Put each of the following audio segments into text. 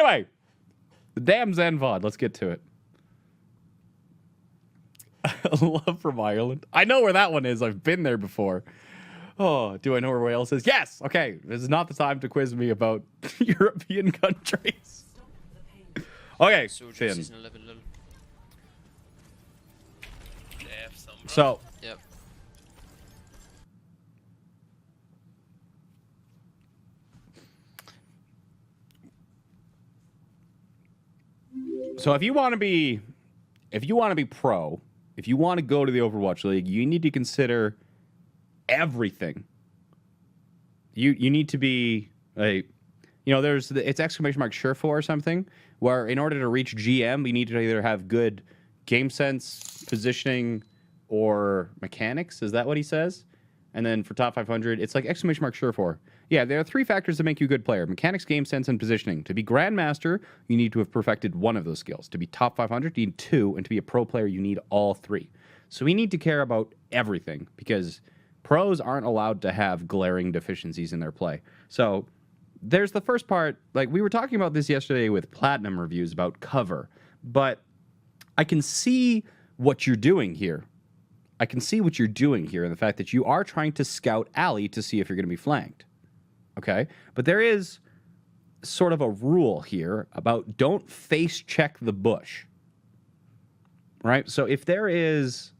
Anyway, the damn Zen VOD. Let's get to it. Love from Ireland. I know where that one is. I've been there before. Oh, do I know where Wales is? Yes. Okay, this is not the time to quiz me about European countries. Okay, Finn. So. Yep. So if you want to be pro, if you want to go to the Overwatch League, you need to consider everything. You need to be it's exclamation mark sure for or something, where in order to reach GM, you need to either have good game sense, positioning, or mechanics. Is that what he says? And then for top 500, it's like exclamation mark sure for. Yeah, there are 3 factors that make you a good player: mechanics, game sense, and positioning. To be Grandmaster, you need to have perfected one of those skills. To be top 500, you need 2, and to be a pro player, you need all 3. So we need to care about everything, because pros aren't allowed to have glaring deficiencies in their play. So there's the first part. Like, we were talking about this yesterday with Platinum reviews about cover, but I can see what you're doing here. I can see what you're doing here in the fact that you are trying to scout alley to see if you're going to be flanked. Okay? But there is sort of a rule here about don't face check the bush. Right? So if there is,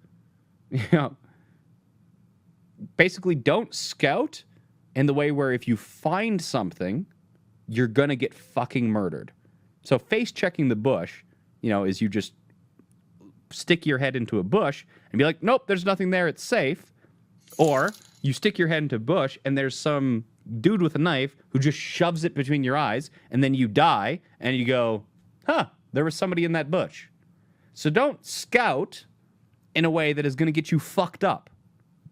basically don't scout in the way where if you find something, you're going to get fucking murdered. So face checking the bush, is you just stick your head into a bush and be like, nope, there's nothing there, it's safe. Or you stick your head into a bush and there's some dude with a knife who just shoves it between your eyes, and then you die and you go, there was somebody in that bush. So don't scout in a way that is going to get you fucked up,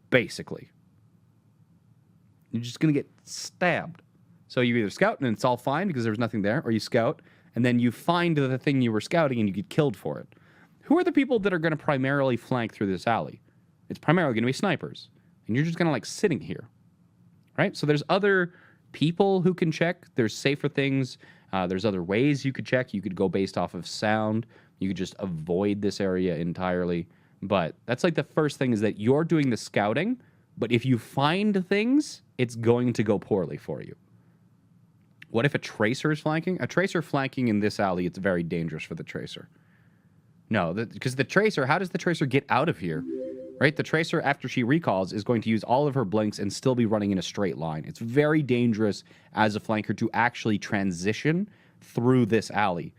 basically. You're just going to get stabbed. So you either scout and it's all fine because there's nothing there, or you scout and then you find the thing you were scouting and you get killed for it. Who are the people that are going to primarily flank through this alley? It's primarily going to be snipers. And you're just kind of sitting here. Right? So there's other people who can check. There's safer things. There's other ways you could check. You could go based off of sound. You could just avoid this area entirely. But that's the first thing, is that you're doing the scouting. But if you find things, it's going to go poorly for you. What if a tracer is flanking? A tracer flanking in this alley, it's very dangerous for the tracer. No, because the tracer, how does the tracer get out of here? Right? The tracer, after she recalls, is going to use all of her blinks and still be running in a straight line. It's very dangerous as a flanker to actually transition through this alley.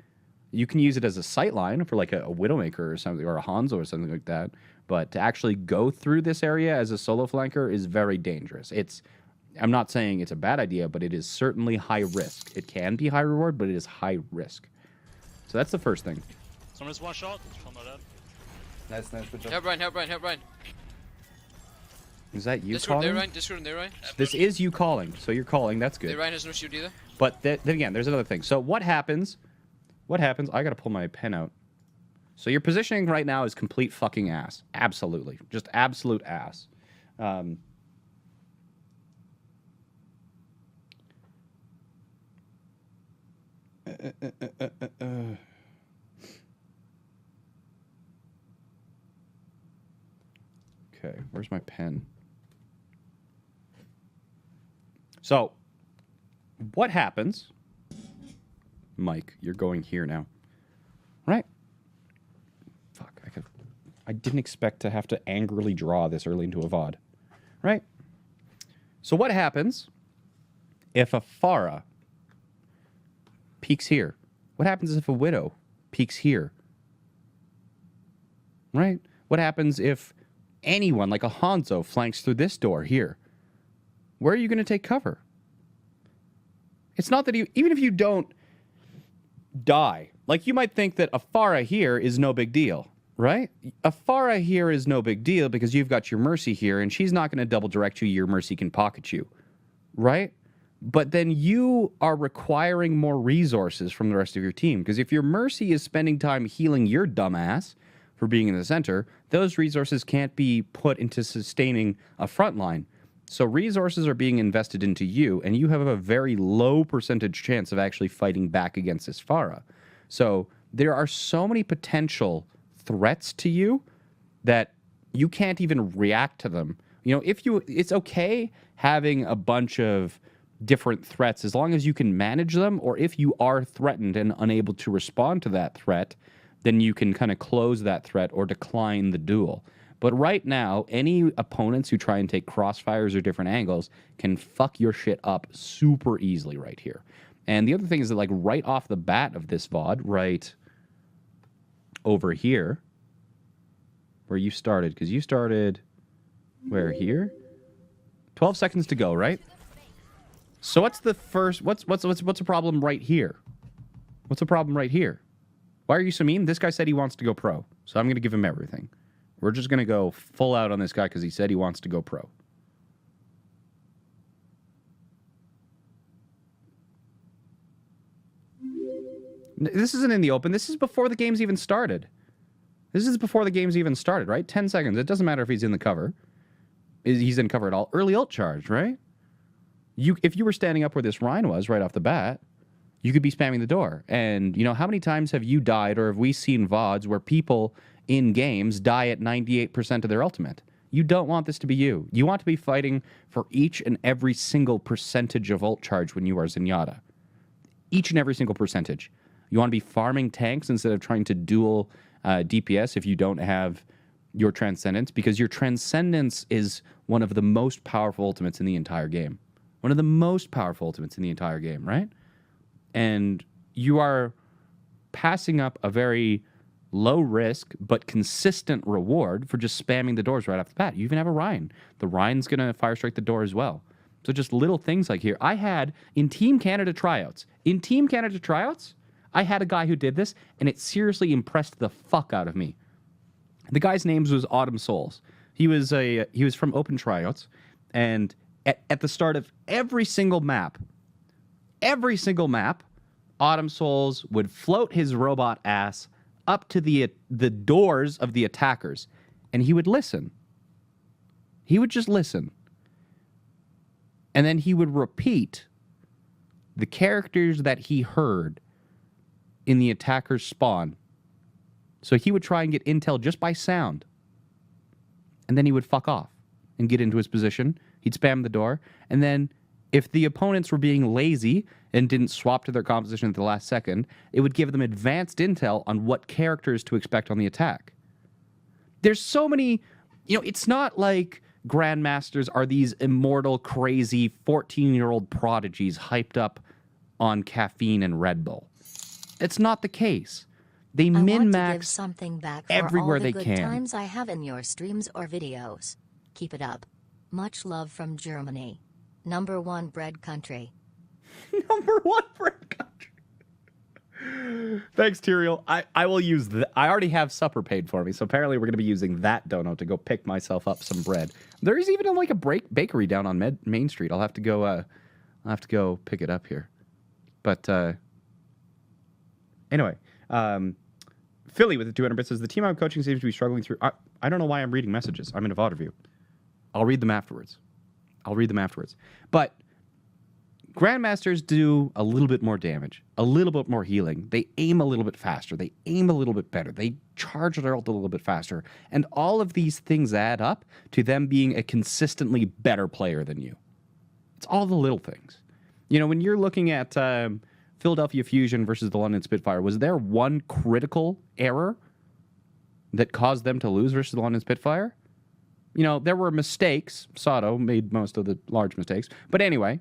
You can use it as a sight line for a Widowmaker or something, or a Hanzo or something like that. But to actually go through this area as a solo flanker is very dangerous. I'm not saying it's a bad idea, but it is certainly high risk. It can be high reward, but it is high risk. So that's the first thing. Someone's one shot. Nice, good job. Help Ryan. Is that you Discord calling? Discord there, Ryan. This is you calling, so you're calling. That's good. Ryan has no shield either. But then again, there's another thing. So what happens? I gotta pull my pen out. So your positioning right now is complete fucking ass. Absolutely. Just absolute ass. Okay, where's my pen? So, what happens? Mike, you're going here now. Right? Fuck, I didn't expect to have to angrily draw this early into a VOD. Right? So what happens if a Pharah peeks here? What happens if a Widow peeks here? Right? What happens if anyone, like a Hanzo, flanks through this door here? Where are you going to take cover? It's not that even if you don't die, you might think that a Pharah here is no big deal, right? A Pharah here is no big deal because you've got your Mercy here, and she's not going to double direct you. Your Mercy can pocket you, right? But then you are requiring more resources from the rest of your team, because if your Mercy is spending time healing your dumbass for being in the center, those resources can't be put into sustaining a front line. So resources are being invested into you, and you have a very low percentage chance of actually fighting back against this Pharah. So there are so many potential threats to you that you can't even react to them. You know, it's okay having a bunch of different threats as long as you can manage them, or if you are threatened and unable to respond to that threat, then you can kind of close that threat or decline the duel. But right now, any opponents who try and take crossfires or different angles can fuck your shit up super easily right here. And the other thing is that, like, right off the bat of this VOD, right over here, where you started, because you started where here? 12 seconds to go, right? So what's the first, what's a problem right here? What's the problem right here? Why are you so mean? This guy said he wants to go pro, so I'm going to give him everything. We're just going to go full out on this guy because he said he wants to go pro. This isn't in the open. This is before the game's even started. This is before the game's even started, right? 10 seconds. It doesn't matter if he's in the cover. He's in cover at all. Early ult charge, right? If you were standing up where this Rhine was right off the bat, you could be spamming the door. And, you know, how many times have you died, or have we seen VODs where people in games die at 98% of their ultimate? You don't want this to be you. You want to be fighting for each and every single percentage of ult charge when you are Zenyatta. Each and every single percentage. You want to be farming tanks instead of trying to duel DPS if you don't have your Transcendence, because your Transcendence is one of the most powerful ultimates in the entire game. One of the most powerful ultimates in the entire game, right? And you are passing up a very low risk but consistent reward for just spamming the doors right off the bat. You even have a Rhine. The Rhine's going to fire strike the door as well. So just little things like here. I had, in Team Canada tryouts, I had a guy who did this, and it seriously impressed the fuck out of me. The guy's name was Autumn Souls. He was from Open Tryouts, and at the start of every single map, Autumn Souls would float his robot ass up to the doors of the attackers, and he would listen. He would just listen. And then he would repeat the characters that he heard in the attacker's spawn. So he would try and get intel just by sound. And then he would fuck off and get into his position. He'd spam the door. And then if the opponents were being lazy and didn't swap to their composition at the last second, it would give them advanced intel on what characters to expect on the attack. There's so many, you know, it's not like Grandmasters are these immortal, crazy 14-year-old prodigies hyped up on caffeine and Red Bull. It's not the case. They min-max something back for everywhere all the they good can. Times I have in your streams or videos. Keep it up. Much love from Germany. #1 bread country. #1 bread country. Thanks, Tyrael. I will use I already have supper paid for me, so apparently we're going to be using that dono to go pick myself up some bread. There is even like a bakery down on Main Street. I'll have to go pick it up here. But anyway, Philly with the 200 bits says the team I'm coaching seems to be struggling through. I don't know why I'm reading messages. I'm in a VOD review. I'll read them afterwards. But Grandmasters do a little bit more damage, a little bit more healing. They aim a little bit faster. They aim a little bit better. They charge their ult a little bit faster. And all of these things add up to them being a consistently better player than you. It's all the little things. You know, when you're looking at Philadelphia Fusion versus the London Spitfire, was there one critical error that caused them to lose versus the London Spitfire? You know, there were mistakes. Sato made most of the large mistakes. But anyway,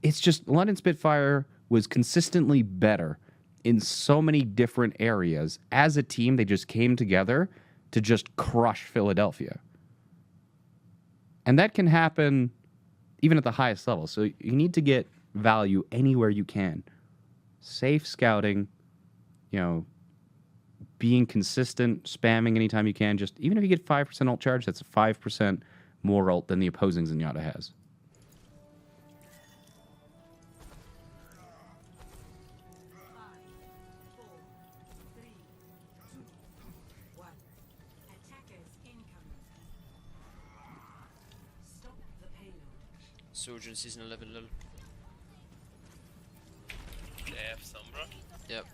it's just London Spitfire was consistently better in so many different areas. As a team, they just came together to just crush Philadelphia. And that can happen even at the highest level. So you need to get value anywhere you can. Safe scouting, you know, being consistent, spamming anytime you can. Just even if you get 5% ult charge, that's 5% more ult than the opposing Zenyatta has. Soldier in season 11, lol. They have Sombra. Yep.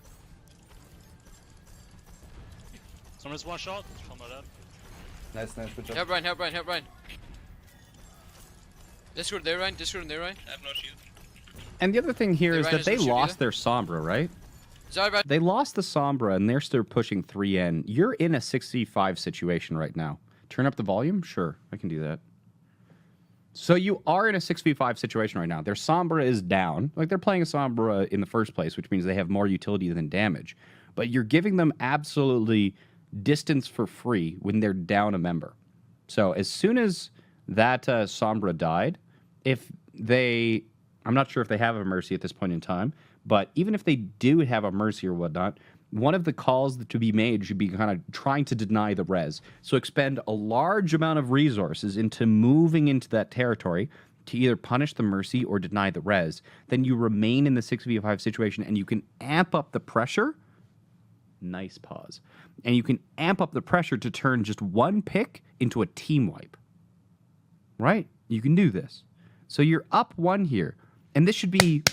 Sombra's one shot. From my dad. Nice, nice, good job. Help Ryan, help Ryan, help Ryan. Discord there, Ryan. Discord there, Ryan. I have no shield. And the other thing here Hey, is Ryan, that they is there lost either? their Sombra, right? Sorry, Ryan. They lost the Sombra and they're still pushing 3N. You're in a 65 situation right now. Turn up the volume? Sure, I can do that. So you are in a 6v5 situation right now. Their Sombra is down. Like, they're playing a Sombra in the first place, which means they have more utility than damage. But you're giving them absolutely distance for free when they're down a member. So as soon as that Sombra died, if they... I'm not sure if they have a Mercy at this point in time, but even if they do have a Mercy or whatnot, one of the calls to be made should be kind of trying to deny the res. So expend a large amount of resources into moving into that territory to either punish the Mercy or deny the res. Then you remain in the 6v5 situation and you can amp up the pressure. Nice pause. And you can amp up the pressure to turn just one pick into a team wipe. Right? You can do this. So you're up one here. And this should be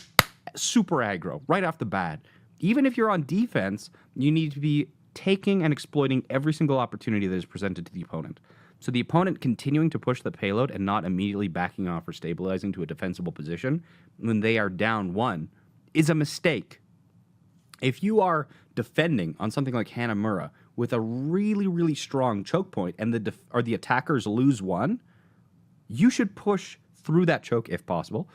super aggro right off the bat. Even if you're on defense, you need to be taking and exploiting every single opportunity that is presented to the opponent. So the opponent continuing to push the payload and not immediately backing off or stabilizing to a defensible position when they are down one is a mistake. If you are defending on something like Hanamura with a really, really strong choke point and the attackers lose one, you should push through that choke if possible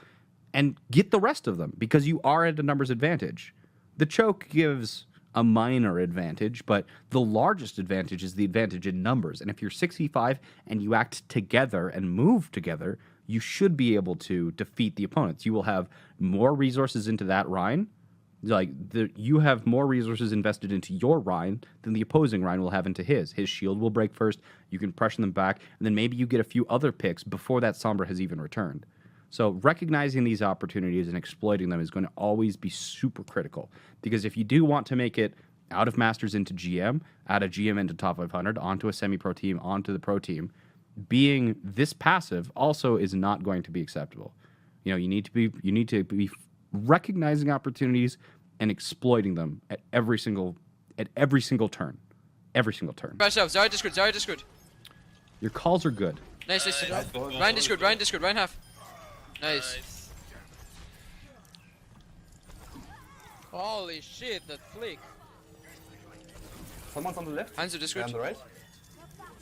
and get the rest of them because you are at a numbers advantage. The choke gives a minor advantage, but the largest advantage is the advantage in numbers. And if you're 6v5 and you act together and move together, you should be able to defeat the opponents. You will have more resources into that Rhine. You have more resources invested into your Rhine than the opposing Rhine will have into his. His shield will break first. You can pressure them back, and then maybe you get a few other picks before that Sombra has even returned. So recognizing these opportunities and exploiting them is going to always be super critical. Because if you do want to make it out of Masters into GM, out of GM into top 500, onto a semi-pro team, onto the pro team, being this passive also is not going to be acceptable. You know, you need to be recognizing opportunities and exploiting them at every single turn. Every single turn. Crash out. Zarya Discord. Zarya Discord. Your calls are good. Nice. Ryan Discord. Ryan Discord. Ryan half. Nice. Holy shit, that flick. Someone's on the left. Hanzo Yeah, Discord. on the right.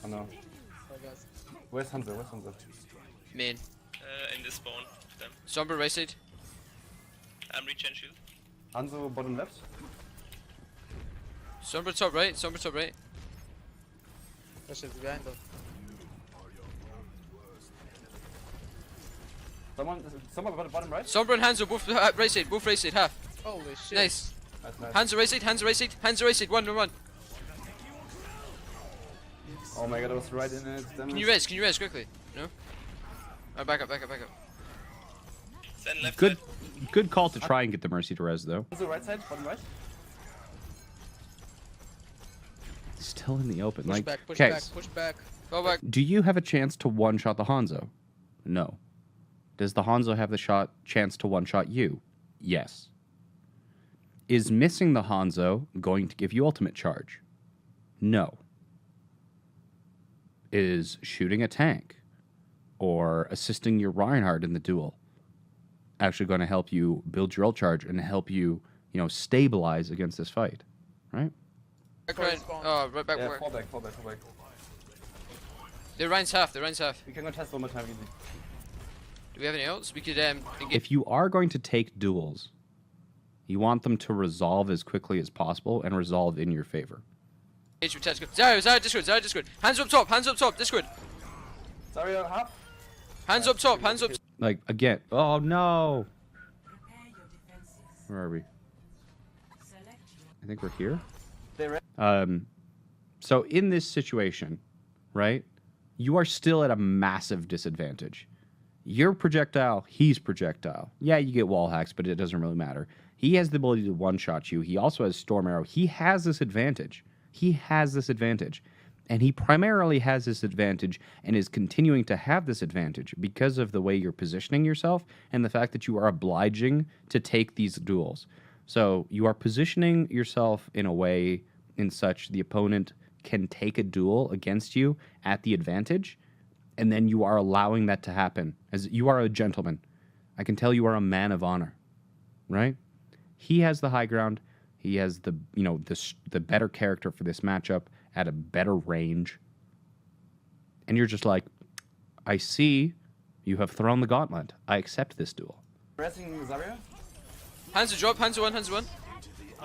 Oh no. Oh, guys. Where's Hanzo? Main. In this spawn. With them. Sombra right side. I'm regen shield. Hanzo bottom left. Sombra top right. Sombra top right. That shit's behind though. Someone bottom right. Sombra and Hanzo both right side. Both right side. Half. Holy shit. Nice. Nice. Hanzo right side. Hanzo right side. Hanzo right side. 1-1. Oh my god, I was right in it. Damn Can it. you res? Can you res quickly? No. Alright, back up. Zen left Good, side. good call to try and get the Mercy to res, though. Hanzo right side, bottom right. Still in the open. Push Like, back, push okay, back, push back. Go back. do you have a chance to one-shot the Hanzo? No. Does the Hanzo have the chance to one-shot you? Yes. Is missing the Hanzo going to give you ultimate charge? No. Is shooting a tank or assisting your Reinhardt in the duel actually going to help you build your ult charge and help you, stabilize against this fight? Right? Back Ryan. Oh, right back. Yeah, Work. fall back. The Ryan's half. We can go test one more time easy. Do we have any else? We could engage. If you are going to take duels, you want them to resolve as quickly as possible and resolve in your favor. With tactical. Zarya Discord. Hands up top. Discord. Sorry, half. Hands up top. Like, again, oh no! Where are we? I think we're here. They red. So in this situation, right, you are still at a massive disadvantage. You're projectile, he's projectile. Yeah, you get wall hacks, but it doesn't really matter. He has the ability to one-shot you. He also has Storm Arrow. He has this advantage. And he primarily has this advantage and is continuing to have this advantage because of the way you're positioning yourself and the fact that you are obliging to take these duels. So you are positioning yourself in a way in such the opponent can take a duel against you at the advantage, and then you are allowing that to happen. As you are a gentleman. I can tell you are a man of honor, right? He has the high ground. He has the better character for this matchup at a better range. And you're just like, I see you have thrown the gauntlet. I accept this duel. Pressing Zarya. Hands to drop, hands to one, hands to one.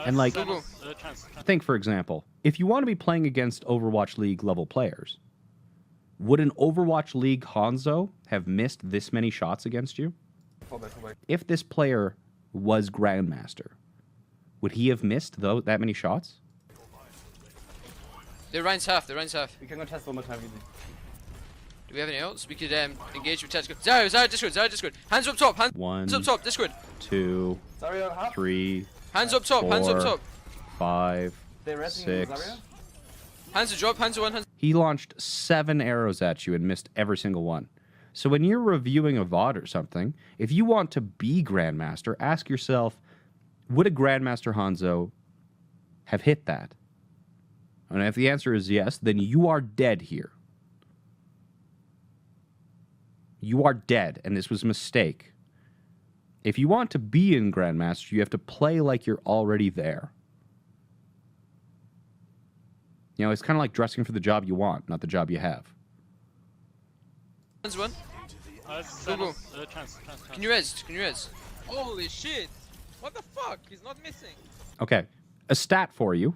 And like, Chance. think for example, if you want to be playing against Overwatch League level players, would an Overwatch League Hanzo have missed this many shots against you? Fall back, fall back. If this player was Grandmaster, would he have missed that many shots? Their Ryan's half, their Ryan's half. We can go test one more time. Easy. Do we have any else? We could engage with tactical. Zarya, Discord. Hands up top, hands up top, Discord. 2, Zarya half. 3, Hands up top, hands up 4, top. 5, They're resting 6. Zarya. Hands to drop, hands to one, hands. He launched 7 arrows at you and missed every single one. So when you're reviewing a VOD or something, if you want to be Grandmaster, ask yourself, would a Grandmaster Hanzo have hit that? And if the answer is yes, then you are dead here. You are dead, and this was a mistake. If you want to be in Grandmaster, you have to play like you're already there. You know, it's kind of like dressing for the job you want, not the job you have. Hands one. Chance. Can you res? Can you res? Holy shit! What the fuck? He's not missing. Okay, a stat for you.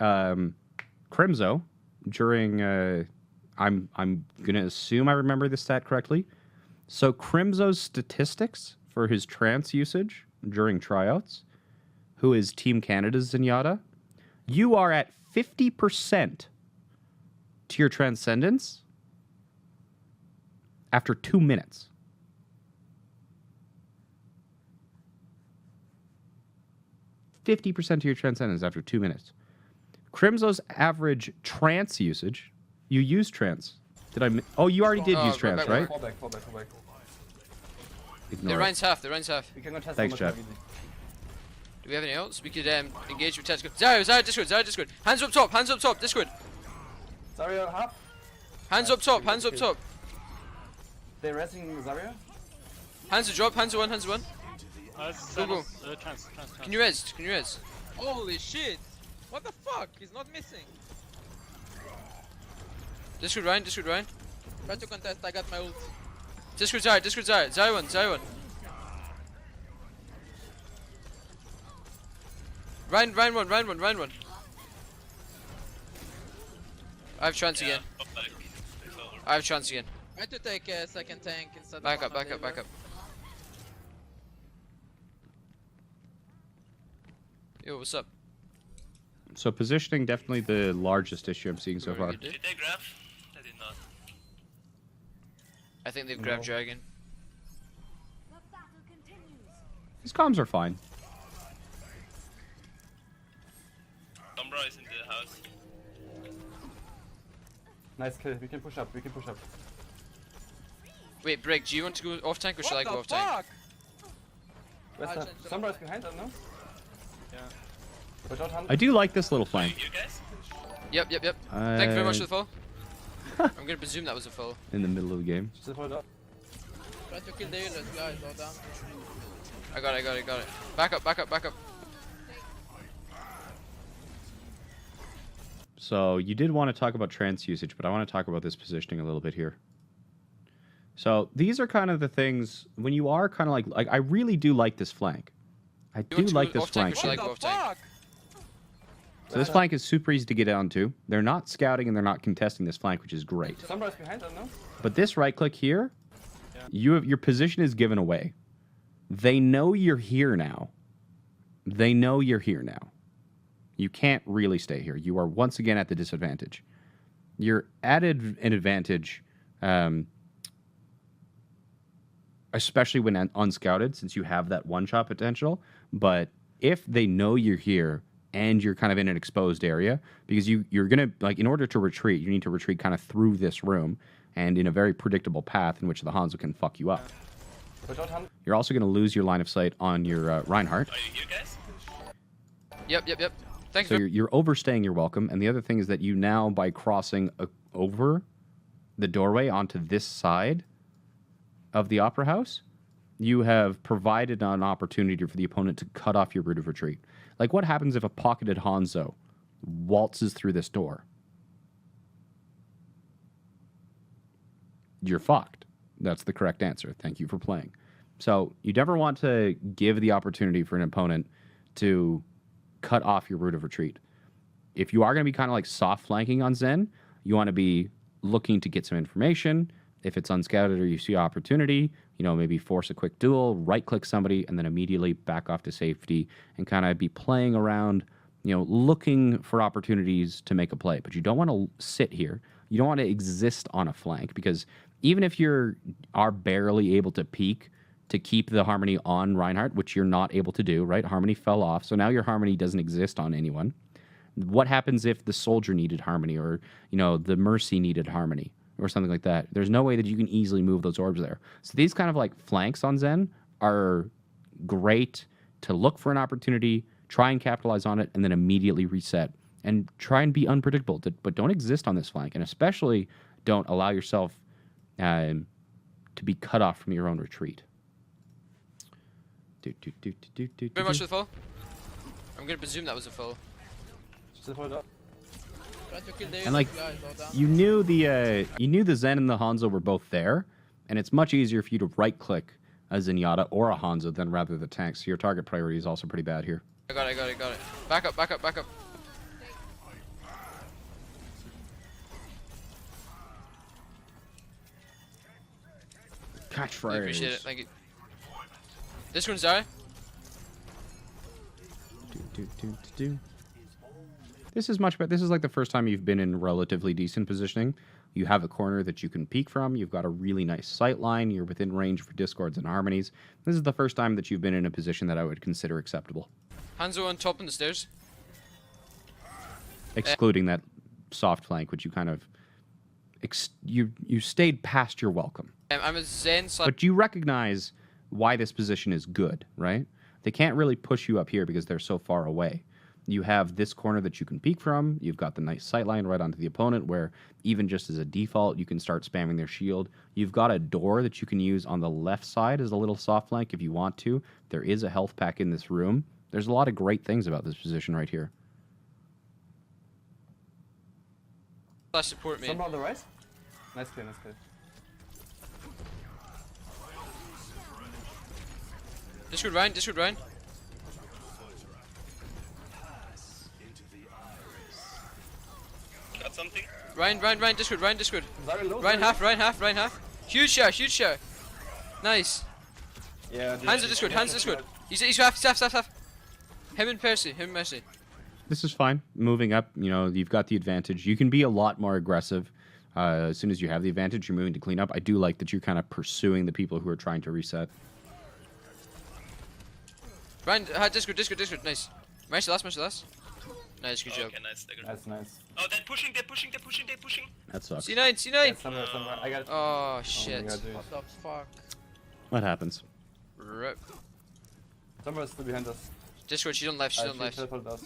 Crimzo, during, I'm gonna assume I remember this stat correctly. So Crimzo's statistics for his trance usage during tryouts, who is Team Canada's Zenyatta, you are at 50% to your transcendence after 2 minutes. %50 to your transcendence after 2 minutes. Crimzo's average trance usage. You use trance. Did I? Oh, you already did use trance, right? Fall back, fall back, fall back. Ignore Their it. Ryan's half, their Ryan's half. We can go test Thanks, one more Chad. time. Easy. Do we have any else? We could engage with tactical. Zarya, Discord. Hands up top, Discord. Zarya half. Hands up top, hands up top. They're resting Zarya. Hands to drop, hands to one, hands to one. Chance. Can you res? Can you res? Holy shit! What the fuck? He's not missing. Discord Ryan. Try to contest. I got my ult. Discord Zarya. Zarya one. Ryan one. I have chance again. Pop back. It's over. I have chance again. Try to take a second tank instead Back of up. one on David. Yo, what's up? So positioning definitely the largest issue I'm seeing so Very far. good, dude. Did they grab? I did not. I think they've grabbed Dragon. His comms are fine. Sombra is in the house. Nice kill. We can push up. Wait, Break, do you want to go off tank or shall I go off What the tank? fuck? Where's I'll the change the Sombra is behind, I don't know. Yeah. Watch out, Hand. I do like this little flank. You guys? Yep. Thank you very much for the follow. I'm gonna presume that was a follow. In the middle of the game. Just hold up. Try to kill David, guys. Go down. I got it. Back up. So you did want to talk about trance usage, but I want to talk about this positioning a little bit here. So these are kind of the things when you are kind of like I really do like this flank. I do want to like go this off tank flank. or shall I What go the off tank? fuck? So this flank is super easy to get onto. They're not scouting and they're not contesting this flank, which is great. Sombra is behind, I don't know. But this right click here, your position is given away. They know you're here now. You can't really stay here. You are once again at the disadvantage. You're at an advantage, especially when unscouted, since you have that one-shot potential. But if they know you're here, and you're kind of in an exposed area because you're gonna like in order to retreat, you need to retreat kind of through this room and in a very predictable path in which the Hanzo can fuck you up. Watch out, Hanzo. You're also gonna lose your line of sight on your Reinhardt. Are you here, guys? Yep. Thanks. So you're overstaying your welcome. And the other thing is that you now, by crossing over the doorway onto this side of the Opera House, you have provided an opportunity for the opponent to cut off your route of retreat. Like, what happens if a pocketed Hanzo waltzes through this door? You're fucked. That's the correct answer. Thank you for playing. So you never want to give the opportunity for an opponent to cut off your route of retreat. If you are going to be kind of like soft flanking on Zen, you want to be looking to get some information. If it's unscouted or you see opportunity, maybe force a quick duel, right-click somebody, and then immediately back off to safety and kind of be playing around, looking for opportunities to make a play. But you don't want to sit here. You don't want to exist on a flank because even if you are barely able to peek to keep the Harmony on Reinhardt, which you're not able to do, right? Harmony fell off, so now your Harmony doesn't exist on anyone. What happens if the Soldier needed Harmony or, the Mercy needed Harmony or something like that? There's no way that you can easily move those orbs there. So these kind of like flanks on Zen are great to look for an opportunity, try and capitalize on it, and then immediately reset. And try and be unpredictable, but don't exist on this flank. And especially don't allow yourself to be cut off from your own retreat. Very much for the follow. I'm gonna presume that was a follow. Still hold up. Try to kill Darius, And like, guys, well done. you knew the Zen and the Hanzo were both there, and it's much easier for you to right-click a Zenyatta or a Hanzo than rather the tank. So your target priority is also pretty bad here. I got it. Back up. Catchphrase. Really appreciate it. Thank you. This one's Zara. This is much better. This is like the first time you've been in relatively decent positioning. You have a corner that you can peek from. You've got a really nice sight line. You're within range for discords and harmonies. This is the first time that you've been in a position that I would consider acceptable. Hanzo on top on the stairs. Excluding that soft flank, which you kind of... you stayed past your welcome. I'm a Zen slash. But you recognize why this position is good, right? They can't really push you up here because they're so far away. You have this corner that you can peek from. You've got the nice sight line right onto the opponent where even just as a default, you can start spamming their shield. You've got a door that you can use on the left side as a little soft flank if you want to. There is a health pack in this room. There's a lot of great things about this position right here. Slash support me. Some on the right. Nice play. Discord Ryan. Got something? Ryan, Discord. Very low. Ryan half. Huge shot. Nice. Yeah. Hands to Discord. He's half. Him and Mercy. This is fine. Moving up, you've got the advantage. You can be a lot more aggressive. As soon as you have the advantage, you're moving to clean up. I do like that you're kind of pursuing the people who are trying to reset. Ryan, Discord. Nice. Mercy last. Nice, good job. Okay, nice. They got- Nice. Oh, they're pushing. That sucks. C9. Somewhere. I got it. Oh Oh shit. my God, dude. What the fuck? What happens? Rip. Somewhere is still behind us. Discord, she's on left. She teleported us.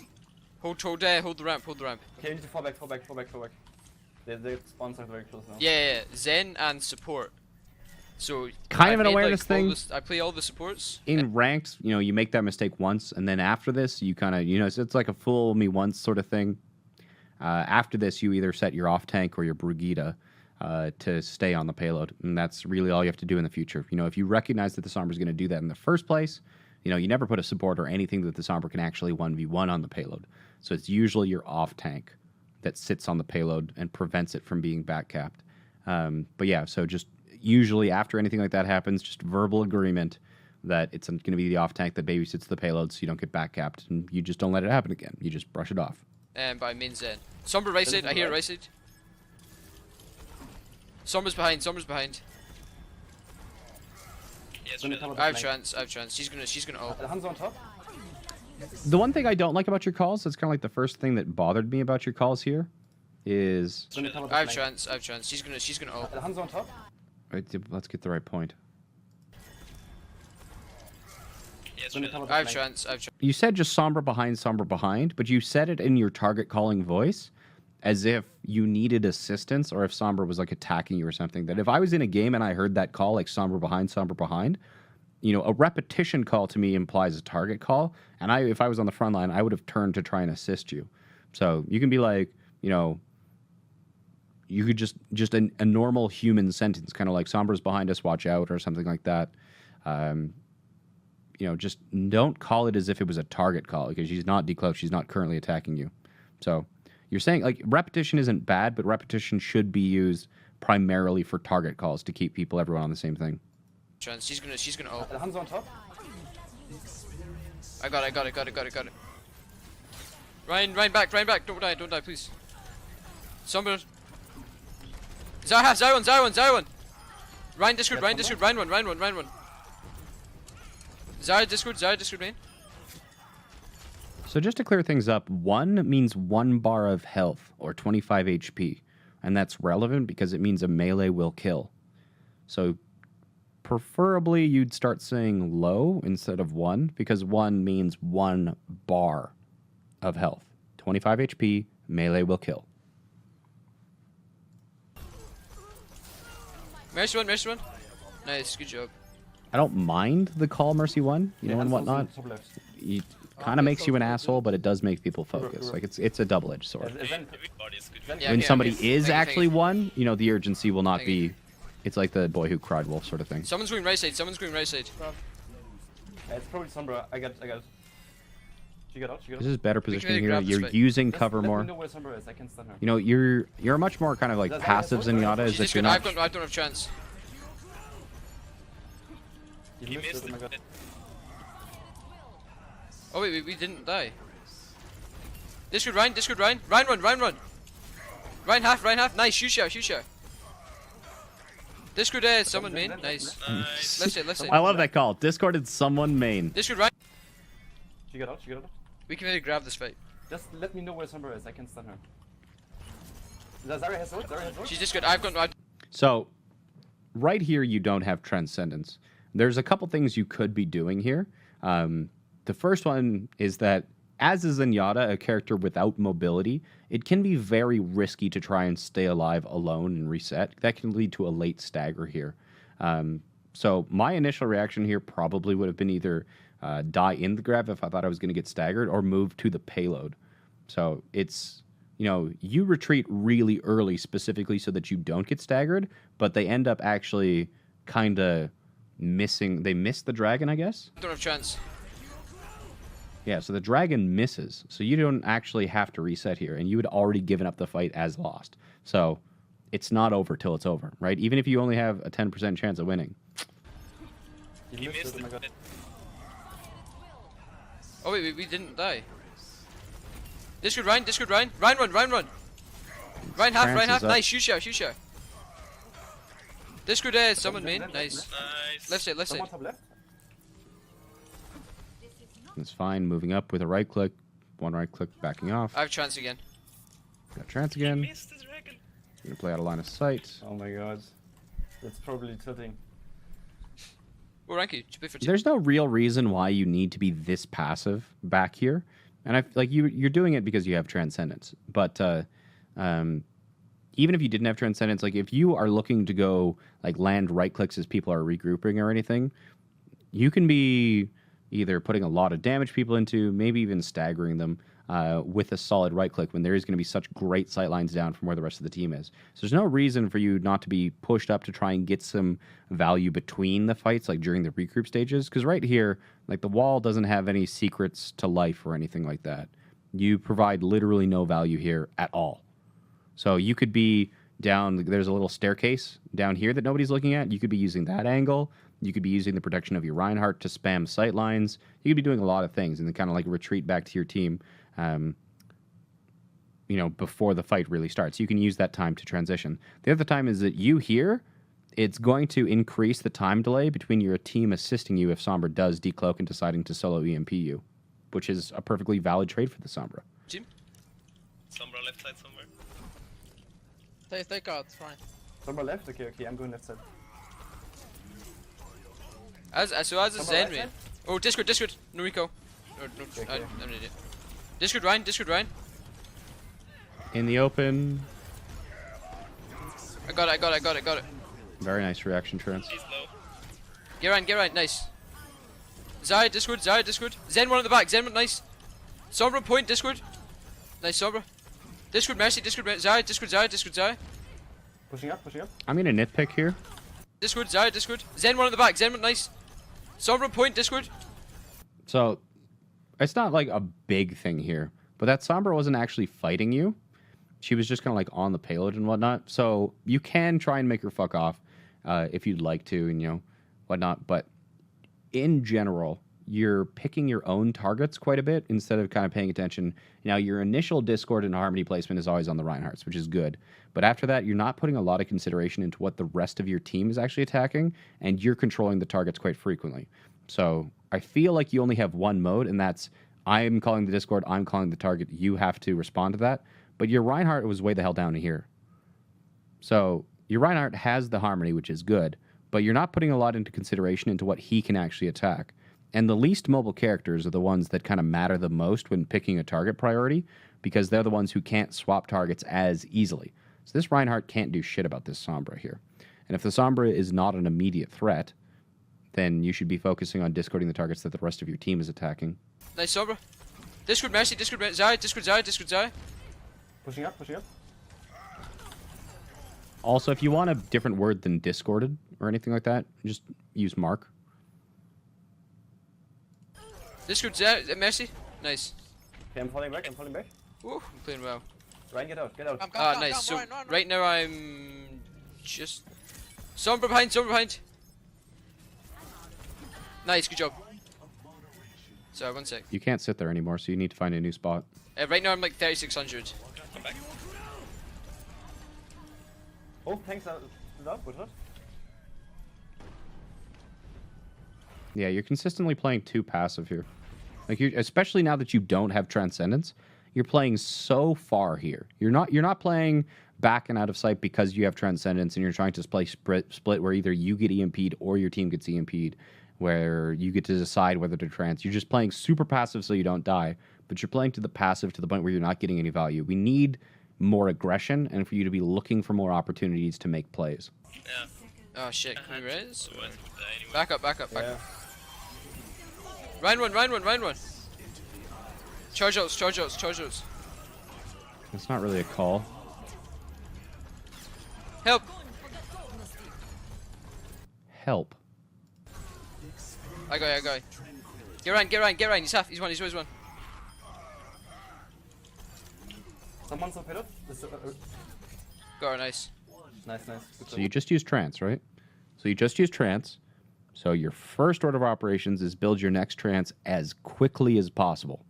Hold the ramp. Okay, you need to fall back. They spawn are very close now. Yeah. Zen and support. So Kind of an made, awareness all thing. I play all the supports. In ranked, you make that mistake once, and then after this, you kind of, it's like a fool me once sort of thing. After this, you either set your off tank or your Brigida to stay on the payload, and that's really all you have to do in the future. If you recognize that the Sombra is going to do that in the first place, you never put a support or anything that the Sombra can actually 1v1 on the payload. So it's usually your off tank that sits on the payload and prevents it from being back capped. But yeah, so just usually after anything like that happens, just verbal agreement that it's going to be the off tank that babysits the payload so you don't get back capped, and you just don't let it happen again. You just brush it off. But I mean Zen. Sombra right side. I hear right side. Sombra's behind. Yes, Gonna really. come up I have flank. chance. She's gonna ult. Hands on top. The one thing I don't like about your calls, that's kind of like the first thing that bothered me about your calls here, is... I have chance. She's gonna ult. Hands on top. Wait, let's get the right point. Yes, I have chance. You said just Sombra behind, but you said it in your target calling voice as if you needed assistance or if Sombra was like attacking you or something. That if I was in a game and I heard that call, like Sombra behind, you know, a repetition call to me implies a target call. And if I was on the front line, I would have turned to try and assist you. So you can be like, you know, you could just a normal human sentence, kind of like Sombra's behind us, watch out, or something like that. You know, just don't call it as if it was a target call because she's not decloaked. She's not currently attacking you. So you're saying like repetition isn't bad, but repetition should be used primarily for target calls to keep everyone on the same thing. Chance. She's gonna ult. Hands on top. I got it. Ryan back. Don't die, please. Sombra. Zara. Ryan Discord. Ryan one. Zara Discord main. So just to clear things up, 1 means 1 bar of health or 25 HP. And that's relevant because it means a melee will kill. So preferably you'd start saying low instead of 1 because 1 means 1 bar of health. 25 HP, melee will kill. Mercy one. Nice, good job. I don't mind the call Mercy 1, you know, and whatnot. Top left. It kind of makes you an asshole, but it does make people focus. Like it's a double-edged sword. everybody's good. Yeah, When okay, somebody okay. is Thank you, actually thank you. 1, you know, the urgency will not Thank you. be... It's like the boy who cried wolf sort of thing. Someone's going right side. It's probably Sombra. I got it. She got out. This is better positioning maybe here. grab this You're fight. using cover Let more. me know where Sombra is. I can stun her. You know, you're much more kind of like Does that passive have Zenyatta, is She's that just you're good. not... I don't have chance. He missed Oh my god. it. Oh wait, we didn't die. Discord Ryan. Ryan run. Ryan half. Nice, shoot shot. Discord someone main. Nice. Left side. I love that call. Discorded someone main. Discord Ryan. She got out. We can maybe grab this fight. Just let me know where Sombra is. I can stun her. Zara has sword. She's just good. I've gone. So, right here, you don't have Transcendence. There's a couple things you could be doing here. The first one is that, as a Zenyatta, a character without mobility, it can be very risky to try and stay alive alone and reset. That can lead to a late stagger here. So my initial reaction here probably would have been either die in the grab if I thought I was going to get staggered, or move to the payload. So it's, you know, you retreat really early specifically so that you don't get staggered, but they end up actually kind of missing. They miss the dragon, I guess. Don't have chance. Yeah, so the dragon misses, so you don't actually have to reset here, and you had already given up the fight as lost. So it's not over till it's over, right? Even if you only have a 10% chance of winning. He missed Oh my it. god. Oh wait, we didn't die. Discord Ryan. Ryan run. Ryan half. France is up. Nice, shoot shot. Discord someone main. Nice. Nice. Left side. Someone top left. It's fine, moving up with a right click, one right click, backing off. I have chance again. Got trance He again. missed the dragon. Gonna play out of line of sight. Oh my god. That's probably tilting. What rank are you? Did you play for team? There's no real reason why you need to be this passive back here, and I like you're doing it because you have Transcendence. But even if you didn't have Transcendence, like if you are looking to go like land right clicks as people are regrouping or anything, you can be either putting a lot of damage people into, maybe even staggering them with a solid right click when there is going to be such great sight lines down from where the rest of the team is. So there's no reason for you not to be pushed up to try and get some value between the fights, like during the regroup stages. Because right here, like the wall doesn't have any secrets to life or anything like that. You provide literally no value here at all. So you could be down, there's a little staircase down here that nobody's looking at. You could be using that angle. You could be using the protection of your Reinhardt to spam sight lines. You could be doing a lot of things and then kind of like retreat back to your team, you know, before the fight really starts. You can use that time to transition. The other time is that you here, it's going to increase the time delay between your team assisting you if Sombra does decloak and deciding to solo EMP you. which is a perfectly valid trade for the Sombra. Jim? Sombra left side somewhere. Stay out, it's fine. Sombra left? Okay, okay, I'm going left side. As a Sombra Zen, right man. side? Oh, Discord, no Rico. No, Okay. I'm an idiot. Discord Ryan. In the open. I got it. Very nice reaction, Trance. He's low. Get Ryan, nice. Zarya, Discord. Zen one at the back, nice. Sombra, point, Discord. Nice, Sombra. Discord, Mercy, Zarya, Zarya. Pushing up. I'm going to nitpick here. Discord. Zen one at the back, nice. Sombra, point, Discord. So, it's not like a big thing here, but that Sombra wasn't actually fighting you. She was just kind of like on the payload and whatnot. So, you can try and make her fuck off if you'd like to and, you know, whatnot. But in general, you're picking your own targets quite a bit instead of kind of paying attention. Now, your initial Discord and Harmony placement is always on the Reinhardts, which is good. But after that, you're not putting a lot of consideration into what the rest of your team is actually attacking, and you're controlling the targets quite frequently. So I feel like you only have one mode, and that's I'm calling the Discord, I'm calling the target, you have to respond to that. But your Reinhardt was way the hell down to here. So your Reinhardt has the Harmony, which is good, but you're not putting a lot into consideration into what he can actually attack. And the least mobile characters are the ones that kind of matter the most when picking a target priority, because they're the ones who can't swap targets as easily. So this Reinhardt can't do shit about this Sombra here. And if the Sombra is not an immediate threat, then you should be focusing on discording the targets that the rest of your team is attacking. Nice, Sombra. Discord, Mercy, Zarya, Zarya. Pushing up. Also, if you want a different word than discorded or anything like that, just use mark. Discord, Zarya, Mercy. Nice. Okay, I'm falling back. Ooh, I'm playing well. Ryan, get out. Come, Nice. So Ryan. right now I'm just Sombra behind. Nice, good job. Sorry, 1 sec. You can't sit there anymore, so you need to find a new spot. Right now I'm like 3600. Come back. Oh, thanks. Good shot. Yeah, you're consistently playing too passive here. Like you, especially now that you don't have Transcendence, you're playing so far here. You're not playing back and out of sight because you have Transcendence and you're trying to play split where either you get EMP'd or your team gets EMP'd, where you get to decide whether to trance. You're just playing super passive so you don't die, but you're playing to the passive to the point where you're not getting any value. We need more aggression and for you to be looking for more opportunities to make plays. Yeah. Oh shit, can we res? Otherwise we would die anyway. Back up. Yeah. Ryan one. Charge outs. It's not really a call. Help! Help. I got it. Get Ryan. He's one. Someone's up here. Got her, nice. Nice. Good So job. you just use trance, right? So you just use trance. So your first order of operations is build your next trance as quickly as possible,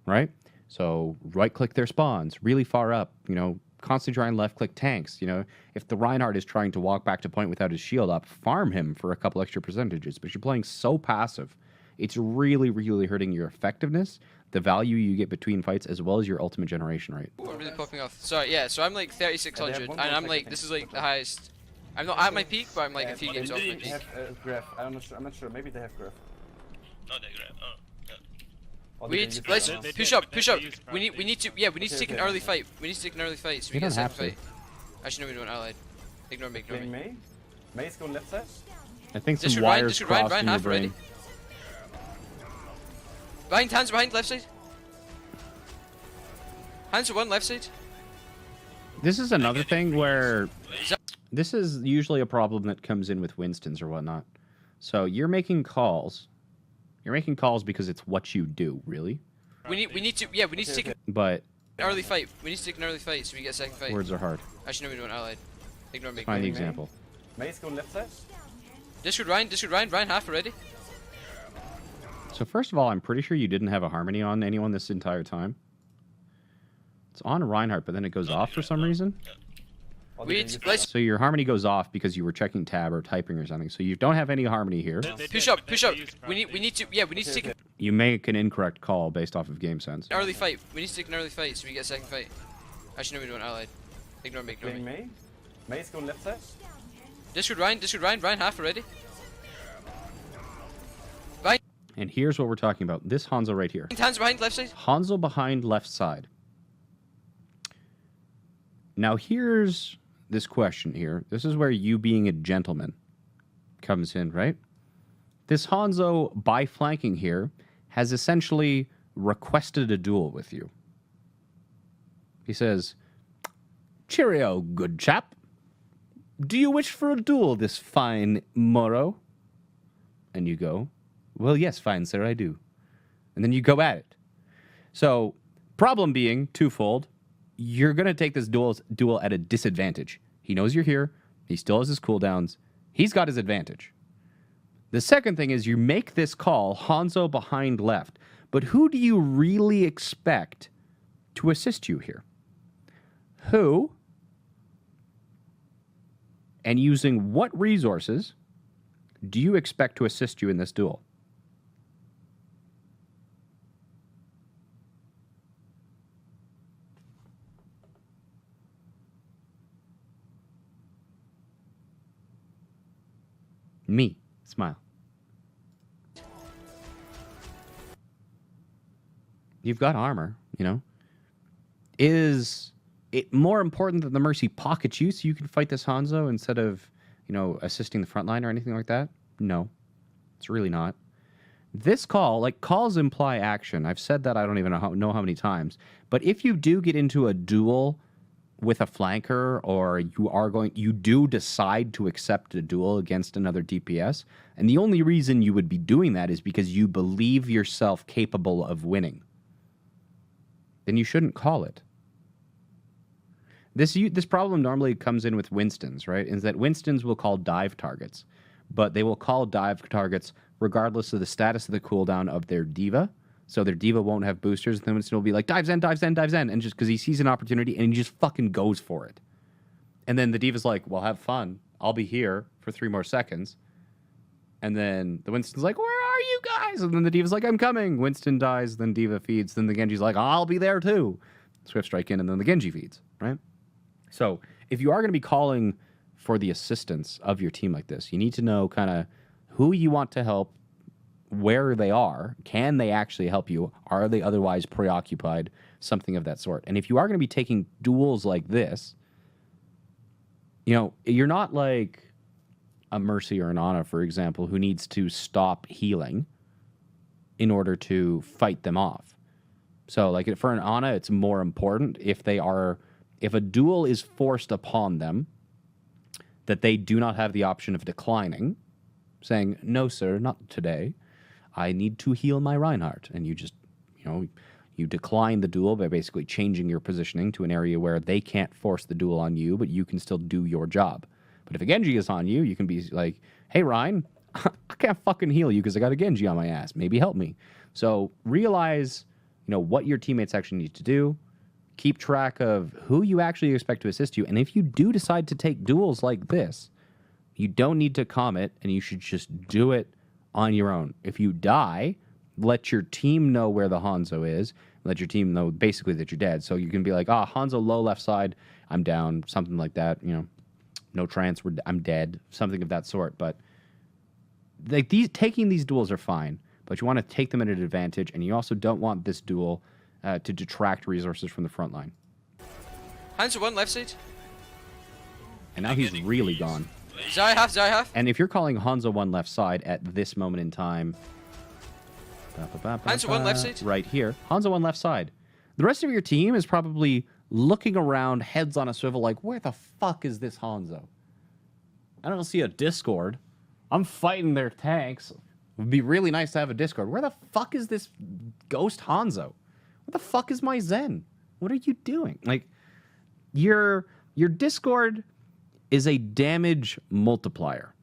right? So right-click their spawns really far up, you know, constantly try and left-click tanks. You know, if the Reinhardt is trying to walk back to point without his shield up, farm him for a couple extra percentages. But you're playing so passive, it's really, really hurting your effectiveness, the value you get between fights, as well as your ultimate generation rate. Ooh, I'm really popping off. Sorry, yeah, so I'm like 3600, one and more I'm like, second. this is like the highest. I'm not at my peak, but I'm like a few but games off my They peak. have graph. I'm not sure. Maybe they have graph. No, they grab. Oh, yeah. Or We they need can to, use let's it. They push did, up. but they used We need to Okay, take an okay. early fight. We need to take an early fight so we You get a don't have second to. fight. Actually, no, we don't. Allied. Ignore me. Playing May. May's going left side. I think some Discord Ryan, wires Discord Ryan, crossed in your half already. brain. Hands behind, left side. Hands to one, left side. This is another thing where Is this is usually a problem that comes in with Winstons or whatnot. So you're making calls. You're making calls because it's what you do, really. We need to take an But early fight. We need to take an early fight so we get a second fight. words are hard. Actually, no, we don't. Allied. Ignore me. Find the Ignore me. example. May's going left side. Discord Ryan, half already. So first of all, I'm pretty sure you didn't have a harmony on anyone this entire time. It's on Reinhardt, but then it goes off for some reason. Or We they need can to, use let's So your harmony goes off because you were checking tab or typing or something. So you don't have any harmony here. They push did, up. but they used We need to take. Okay. You make an incorrect call based off of game sense. Early fight. We need to take an early fight so we get a second fight. Actually, no, we don't. Allied. Ignore me, ignore Doing me. May. May's going left side. Discord Ryan, Ryan half already. And here's what we're talking about. This Hanzo right here. Hands behind left side. Hanzo behind left side. Now here's this question here. This is where you being a gentleman comes in, right? This Hanzo, by flanking here, has essentially requested a duel with you. He says, "Cheerio, good chap. Do you wish for a duel this fine morrow?" And you go, "Well, yes, fine, sir, I do." And then you go at it. So, problem being twofold. You're going to take this duel at a disadvantage. He knows you're here. He still has his cooldowns. He's got his advantage. The second thing is you make this call, Hanzo behind left. But who do you really expect to assist you here? Who? And using what resources do you expect to assist you in this duel? Me. Smile. You've got armor, you know. Is it more important that the Mercy pockets you so you can fight this Hanzo instead of, you know, assisting the front line or anything like that? No. It's really not. This call, like, calls imply action. I've said that I don't even know how many times. But if you do get into a duel with a flanker, or you do decide to accept a duel against another DPS, and the only reason you would be doing that is because you believe yourself capable of winning, then you shouldn't call it. This problem normally comes in with Winstons, right? Is that Winstons will call dive targets, but they will call dive targets regardless of the status of the cooldown of their diva. So their diva won't have boosters, and then Winston will be like, dive Zen, dive Zen, dive Zen, and just because he sees an opportunity and he just fucking goes for it. And then the diva's like, well, have fun. I'll be here for 3 more seconds. And then the Winston's like, where are you guys? And then the diva's like, I'm coming. Winston dies, then diva feeds, then the Genji's like, I'll be there too. Swift strike in, and then the Genji feeds, right? So if you are going to be calling for the assistance of your team like this, you need to know kind of who you want to help, where they are, can they actually help you, are they otherwise preoccupied, something of that sort. And if you are going to be taking duels like this, you know, you're not like a Mercy or an Ana, for example, who needs to stop healing in order to fight them off. So like for an Ana, it's more important if a duel is forced upon them, that they do not have the option of declining, saying, no, sir, not today. I need to heal my Reinhardt. And you just, you know, you decline the duel by basically changing your positioning to an area where they can't force the duel on you, but you can still do your job. But if a Genji is on you, you can be like, hey, Ryan, I can't fucking heal you because I got a Genji on my ass. Maybe help me. So realize, you know, what your teammates actually need to do. Keep track of who you actually expect to assist you. And if you do decide to take duels like this, you don't need to comment, and you should just do it on your own. If you die, let your team know where the Hanzo is. Let your team know basically that you're dead. So you can be like, Hanzo low left side, I'm down, something like that. You know, no trance, I'm dead, something of that sort. But like taking these duels are fine, but you want to take them at an advantage, and you also don't want this duel to detract resources from the front line. Hands one left side. And now he's really gone. Zai half. And if you're calling Hanzo one left side at this moment in time, Hanzo one left side. right here, Hanzo one left side. The rest of your team is probably looking around, heads on a swivel, like, where the fuck is this Hanzo? I don't see a Discord. I'm fighting their tanks. It would be really nice to have a Discord. Where the fuck is this ghost Hanzo? Where the fuck is my Zen? What are you doing? Like, your Discord is a damage multiplier.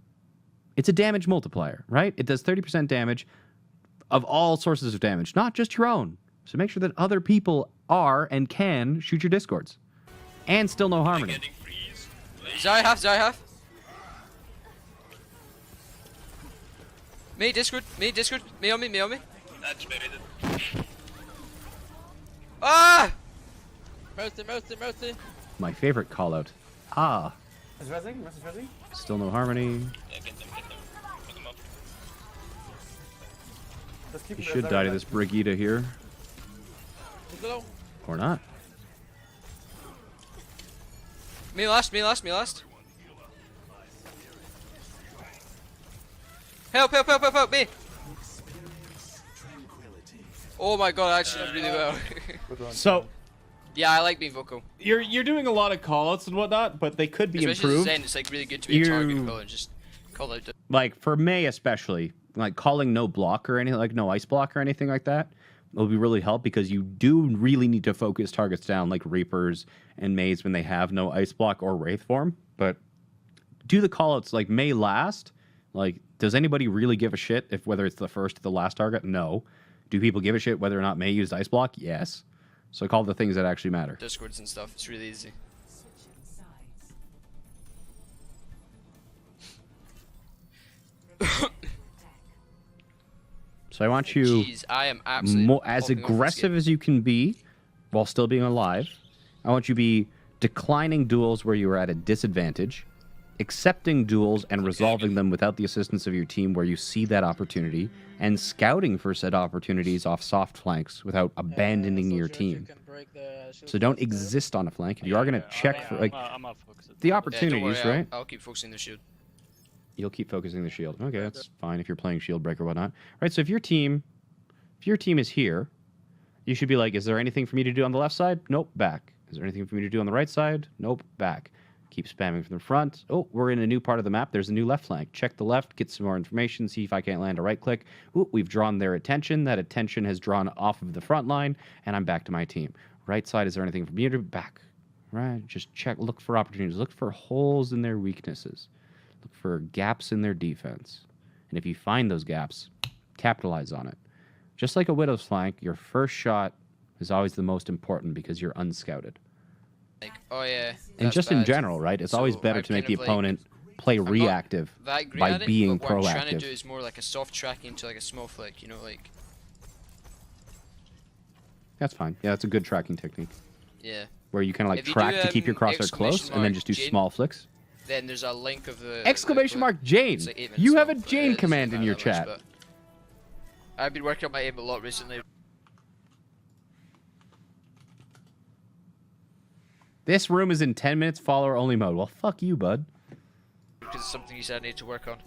It's a damage multiplier, right? It does 30% damage of all sources of damage, not just your own. So make sure that other people are and can shoot your Discords. And still no harmony. Zai half. Me Discord, me on me. That's buried. Ah! Mercy, mercy, mercy. My favorite call out. Ah, Is rezzing? Mercy's rezzing? still no harmony. Yeah, get them, get them. Pick them up. Just keep You the should Zarya die to back. this Brigitte here. He's low. Or not. Me last, me last, me last. Help, help, help, help, help, me! Oh my god, I actually did really well. Good one. So Yeah, I like being vocal. you're doing a lot of call outs and whatnot, but they could be Especially improved. Zen, it's like really good to be a target You- call and just call out. Like for May especially, like calling no block or anything, like no ice block or anything like that, will be really help because you do really need to focus targets down like Reapers and Mays when they have no ice block or Wraith form. But do the call outs like May last. Like, does anybody really give a shit if whether it's the first or the last target? No. Do people give a shit whether or not May used ice block? Yes. So call the things that actually matter. Discords and stuff. It's really easy. So I want you Jeez, I am absolutely more as popping off this aggressive game. as you can be while still being alive. I want you to be declining duels where you are at a disadvantage, accepting duels and resolving them without the assistance of your team where you see that opportunity, and scouting for said opportunities off soft flanks without abandoning your team. So don't exist on a flank. If you are going to check for like I'm not focused. the Yeah, don't opportunities, worry, right? I'll keep focusing the shield. You'll keep focusing the shield. Okay, that's fine if you're playing shield break or whatnot. Right, so if your team is here, you should be like, is there anything for me to do on the left side? Nope, back. Is there anything for me to do on the right side? Nope, back. Keep spamming from the front. Oh, we're in a new part of the map. There's a new left flank. Check the left, get some more information, see if I can't land a right click. Ooh, we've drawn their attention. That attention has drawn off of the front line, and I'm back to my team. Right side, is there anything for me to do? Back. Right, just check, look for opportunities. Look for holes in their weaknesses. Look for gaps in their defense. And if you find those gaps, capitalize on it. Just like a Widow's flank, your first shot is always the most important because you're unscouted. Like, oh yeah. And that's just in bad. general, right? It's always So better I've to make kind the of, like, opponent play I'm not reactive that great by at it, being but what I'm trying to proactive. do is more like a soft tracking to like a small flick, you know, like, That's fine. Yeah, that's a good tracking technique. yeah. Where you kind of like If you track do, to keep your crosshair exclamation close and then mark just do Jayne, small flicks. Then there's a link of the Exclamation mark Jayne! It's like 8 minutes You have a long, but Jayne it doesn't command in matter your that much, chat. but I've been working on my aim a lot recently. This room is in 10 minutes follower only mode. Well, fuck you, bud. Because it's something you said I need to work on.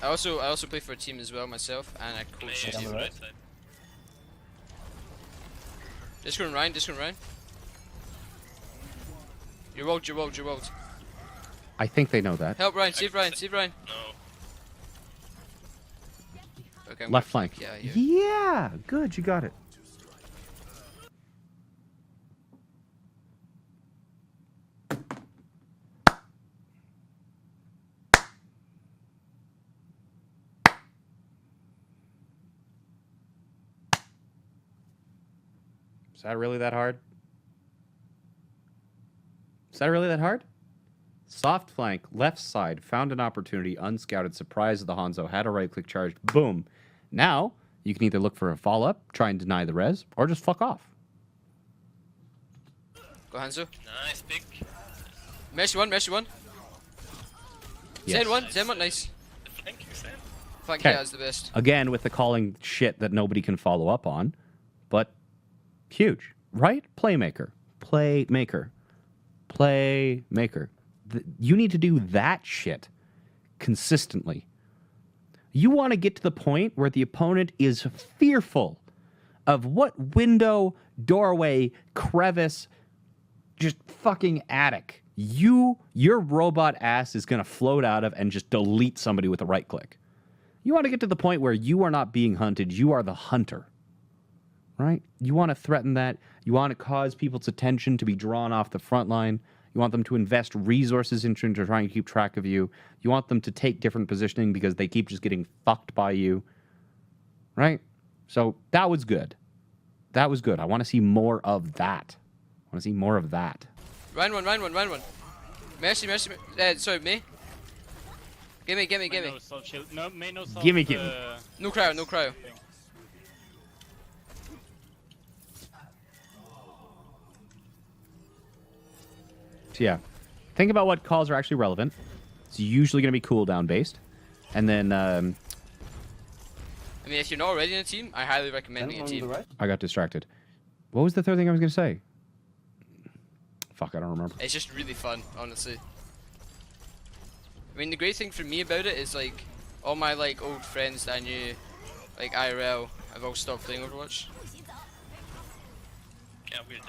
I also play for a team as well myself, and I coach Maybe a on team. the right side. Discord and Ryan, Discord and Ryan. You're walled, you're walled, you're walled. I think they know that. Help Ryan, save Ryan, save Ryan. No. Okay, I'm Left gonna flank. Yeah, yeah. Yeah, good, you got it. Is that really that hard? Is that really that hard? Soft flank, left side, found an opportunity, unscouted, surprised the Hanzo, had a right click charge, boom. Now, you can either look for a follow up, try and deny the res, or just fuck off. Go Hanzo. Nice pick. Mercy one, Mercy one. Yes. Zen one, nice. The flanking Zen. Flank, 'Kay. yeah, is the best. Again, with the calling shit that nobody can follow up on, but huge, right? Playmaker. Playmaker. Playmaker. You need to do that shit consistently. You want to get to the point where the opponent is fearful of what window, doorway, crevice, just fucking attic your robot ass is going to float out of and just delete somebody with a right click. You want to get to the point where you are not being hunted, you are the hunter. Right? You want to threaten that. You want to cause people's attention to be drawn off the front line. You want them to invest resources into trying to keep track of you. You want them to take different positioning because they keep just getting fucked by you. Right? So that was good. That was good. I want to see more of that. I want to see more of that. Round one, round one, round one. Mercy, mercy, sorry, me. Gimme, gimme, gimme. No soul shield. No, may no soul. Gimme, gimme. No cryo, no cryo. So yeah, think about what calls are actually relevant. It's usually going to be cooldown based, and then I mean, if you're not already in a team, I highly recommend being a On the team. right. I got distracted. What was the third thing I was going to say? Fuck, I don't remember. It's just really fun, honestly. I mean, the great thing for me about it is like all my like old friends that I knew, like IRL, have all stopped playing Overwatch. Yeah, we're dead.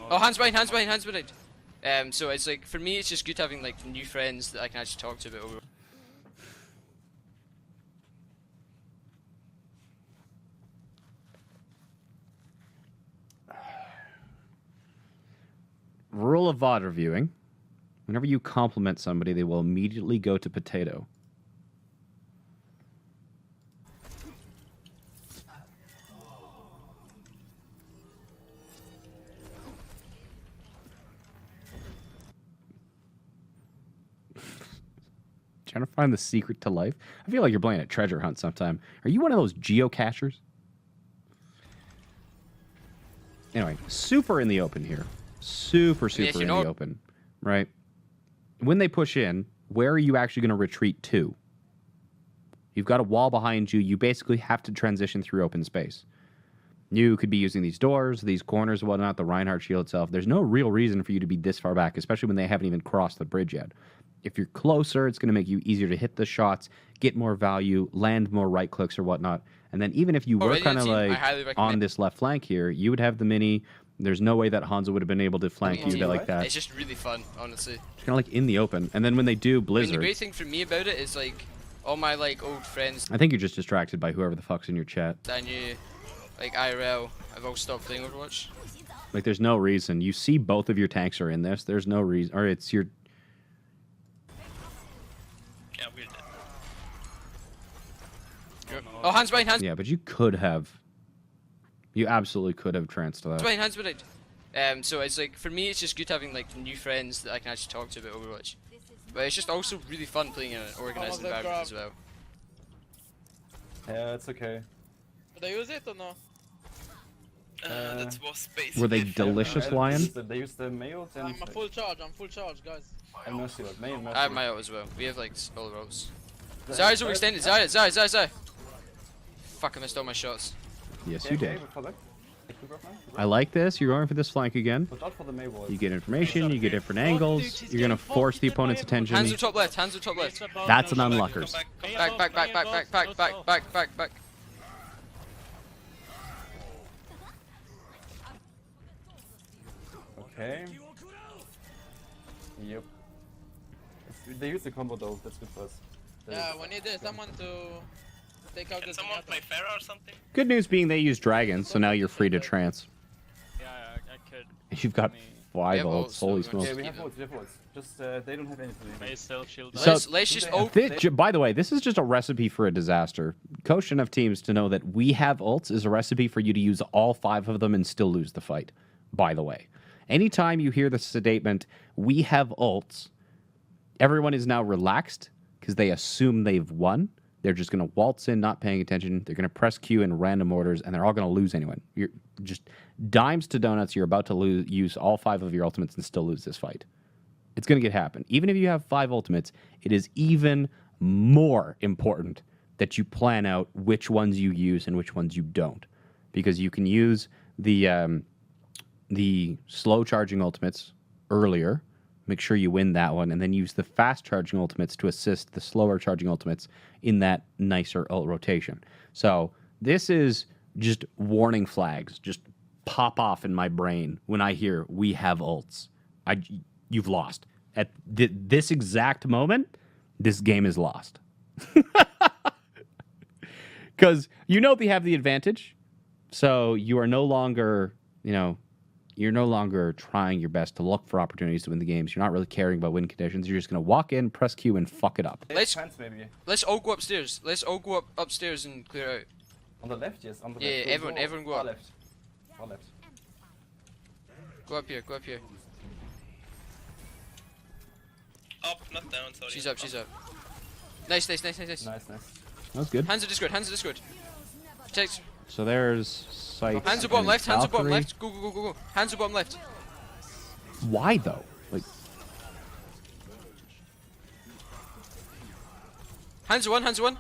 Oh, hands behind, hands behind, hands behind. So it's like for me, it's just good having like new friends that I can actually talk to about Overwatch. Rule of VOD reviewing. Whenever you compliment somebody, they will immediately go to potato. Trying to find the secret to life. I feel like you're playing a treasure hunt sometime. Are you one of those geocachers? Anyway, super in the open here. Super if in you the know- open, right? When they push in, where are you actually going to retreat to? You've got a wall behind you. You basically have to transition through open space. You could be using these doors, these corners, and whatnot, the Reinhardt shield itself. There's no real reason for you to be this far back, especially when they haven't even crossed the bridge yet. If you're closer, it's going to make you easier to hit the shots, get more value, land more right clicks or whatnot. And then even if you were Already kind of in a team, I like highly recommend- on this left flank here, you would have the mini. There's no way that Hanzo would have been able to flank Being a you team, like that. It's just really fun, honestly. It's kind of like in the open. And then when they do I mean, the Blizzard, great thing for me about it is like all my like old friends I think you're just distracted by whoever the fuck's in your chat. that I knew, like IRL, have all stopped playing Overwatch. Like, there's no reason. You see both of your tanks are in this. There's no reason. Or it's your... Yeah, we're dead. Oh, hands behind, hands Yeah, but you could have... You absolutely could have tranced that. behind, hands behind. So it's like for me, it's just good having like new friends that I can actually talk to about Overwatch. But it's just also really fun playing in an organized Some of them environment grab. as well. Yeah, it's okay. Should I use it or no? That was basically. Were they delicious, Lion? They use the mail and I'm full charge, guys. and mercy ult. Mail, mercy I have ult. my ult as well. We have like all the roles. The- Zarya's the- overextended. Zarya. Fuck, I missed all my shots. Yes, Yeah, you okay, did. before that. Take the drop now. I like this. You're going for this flank again. Watch out for the mail wall. You get information. You get different angles. You're going to force the opponent's attention. Hands are top left. Hands are top left. That's an unlockers. Back. Okay. Yep. They use the combo though. That's good for us. Yeah, we need someone to take out Can the someone Zenyatta. play Pharah or something? Good news being they use dragons, so now you're free to trance. Yeah, I could. You've got Me. 5 Yeah, but ults. also Holy we're smokes. Okay, we Keep have it. votes. We have votes. Just they don't have anything. May cell shield. So- Let's just Oh, open. By the way, this is just a recipe for a disaster. Coach enough teams to know that we have ults is a recipe for you to use all 5 of them and still lose the fight. By the way, anytime you hear the statement, we have ults, everyone is now relaxed because they assume they've won. They're just going to waltz in, not paying attention. They're going to press Q in random orders, and they're all going to lose anyone. You're just dimes to donuts. You're about to use all 5 of your ultimates and still lose this fight. It's going to happen. Even if you have 5 ultimates, it is even more important that you plan out which ones you use and which ones you don't, because you can use the slow charging ultimates earlier. Make sure you win that one, and then use the fast charging ultimates to assist the slower charging ultimates in that nicer ult rotation. So this is just warning flags. Just pop off in my brain when I hear we have ults. You've lost. At this exact moment, this game is lost. Because you know they have the advantage. So you are no longer, you're no longer trying your best to look for opportunities to win the games. You're not really caring about win conditions. You're just going to walk in, press Q, and fuck it up. Let's Pants maybe. let's all go upstairs. Let's all go upstairs and clear out. On the left, yes. On the Yeah, left. everyone go far up. left. Far left. Go up here, go up here. Up, not down, sorry. She's up, she's up. Nice. Nice, nice. That was good. Hands of Discord, hands of Discord. Protect. So there's sights. Hands of bottom and left, hands of bottom Valkyrie. left. Go. Hands of bottom left. Why though? Like, Hands of one, hands of one.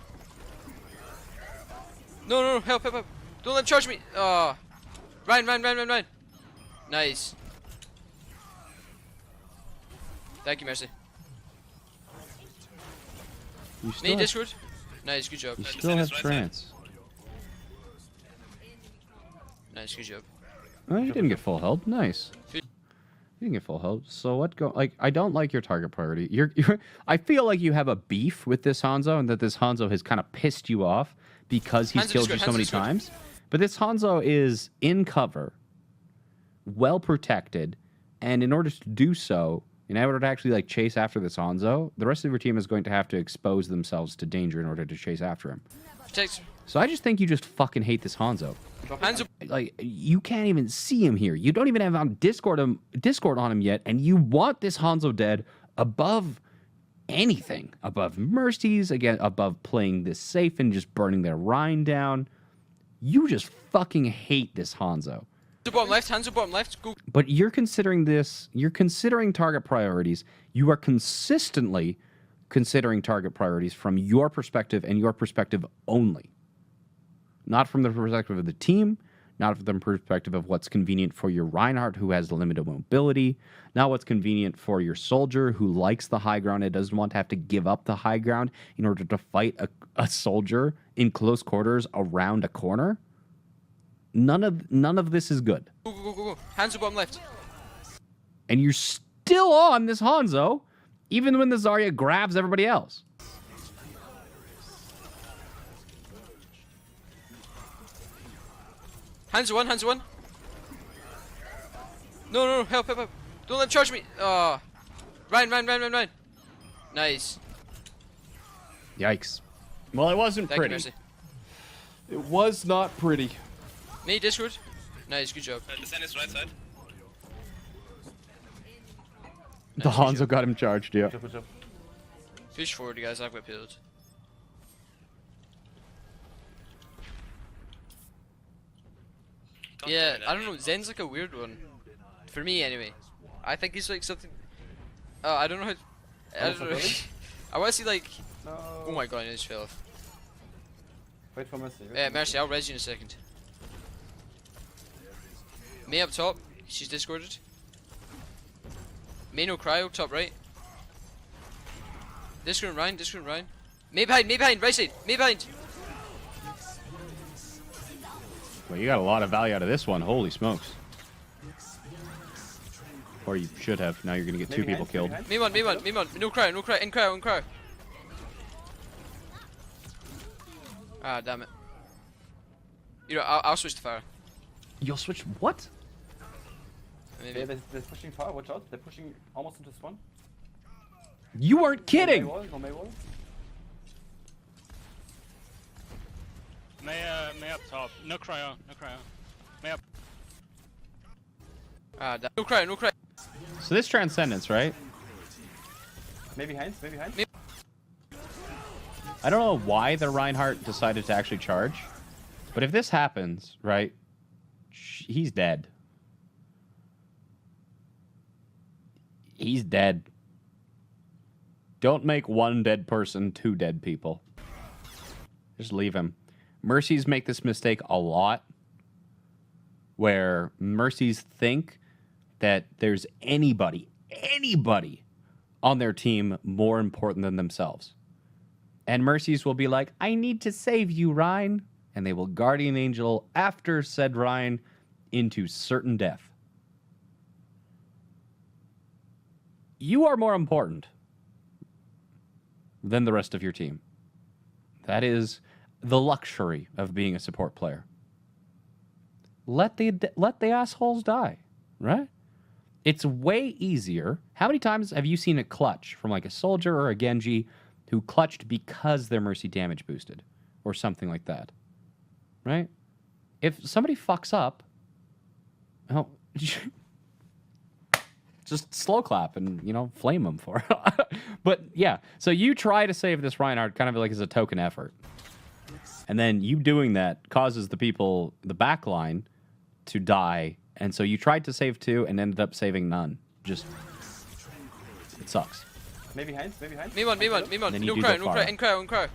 No, help. Don't let him charge me. Oh. Ryan. Nice. Thank you, Mercy. you still Main have, Discord. Nice, good job. you the still Zen have is right trance. Nice, good job. Oh, you didn't get full health. Nice. You didn't get full health. So what go? Like, I don't like your target priority. You're. I feel like you have a beef with this Hanzo, and that this Hanzo has kind of pissed you off because he's Hanzo killed you Discord, so many Hanzo Discord. times. But this Hanzo is in cover, well protected, and in order to do so, in order to actually like chase after this Hanzo, the rest of your team is going to have to expose themselves to danger in order to chase after him. Protect. So I just think you just fucking hate this Hanzo. Hands of. Like, you can't even see him here. You don't even have on Discord on him yet, and you want this Hanzo dead above anything, above Mercies, again, above playing this safe and just burning their Rhine down. You just fucking hate this Hanzo. Hands of bottom left. Go. But you're considering this, you're considering target priorities. You are consistently considering target priorities from your perspective and your perspective only. Not from the perspective of the team, not from the perspective of what's convenient for your Reinhardt, who has limited mobility, not what's convenient for your soldier, who likes the high ground and doesn't want to have to give up the high ground in order to fight a soldier in close quarters around a corner. None of this is good. Go. Hands of bottom left. And you're still on this Hanzo, even when the Zarya grabs everybody else. Hands of one. No, help. Don't let him charge me. Oh. Ryan. Nice. Yikes. Well, it wasn't Thank you, pretty. Mercy. It was not pretty. Me Discord. Nice, good job. The Zen is right side. The Nice, good Hanzo job. got him charged, yeah. Good job. Push forward, guys. I've got pilled. Yeah, I don't know. Zen's like a weird one. For me, anyway. I think he's like something. I don't know how. I don't know. I want to see like. No. Oh my god, I just fell off. Wait for Mercy. Mercy, I'll res you in a second. May up top. She's discorded. May no cryo, top right. Discord Ryan. May behind, right side. May behind. Well, you got a lot of value out of this one. Holy smokes. Or you should have. Now you're going to get two Maybe people hands, Me killed. one. No cryo. In cryo. Ah, damn it. You know, I'll switch to fire. You'll switch what? Maybe. Yeah, they're pushing far. Watch out. They're pushing almost into spawn. You weren't kidding! No May wall. May up top. No cryo. May up. Ah, no cryo. So this Transcendence, right? Maybe hands. I don't know why the Reinhardt decided to actually charge. But if this happens, right, he's dead. He's dead. Don't make one dead person two dead people. Just leave him. Mercies make this mistake a lot, where Mercies think that there's anybody on their team more important than themselves. And Mercies will be like, I need to save you, Ryan. And they will Guardian Angel after said Ryan into certain death. You are more important than the rest of your team. That is the luxury of being a support player. Let the assholes die, right? It's way easier. How many times have you seen a clutch from like a soldier or a Genji who clutched because their mercy damage boosted or something like that, right? If somebody fucks up, oh, just slow clap and, you know, flame them for it. But yeah, so you try to save this Reinhardt kind of like as a token effort. And then you doing that causes the people, the back line, to die. And so you tried to save 2 and ended up saving none. Just, it sucks. Maybe behind, maybe behind. Me one. Then you No do crow, the no fire. crow, in crow.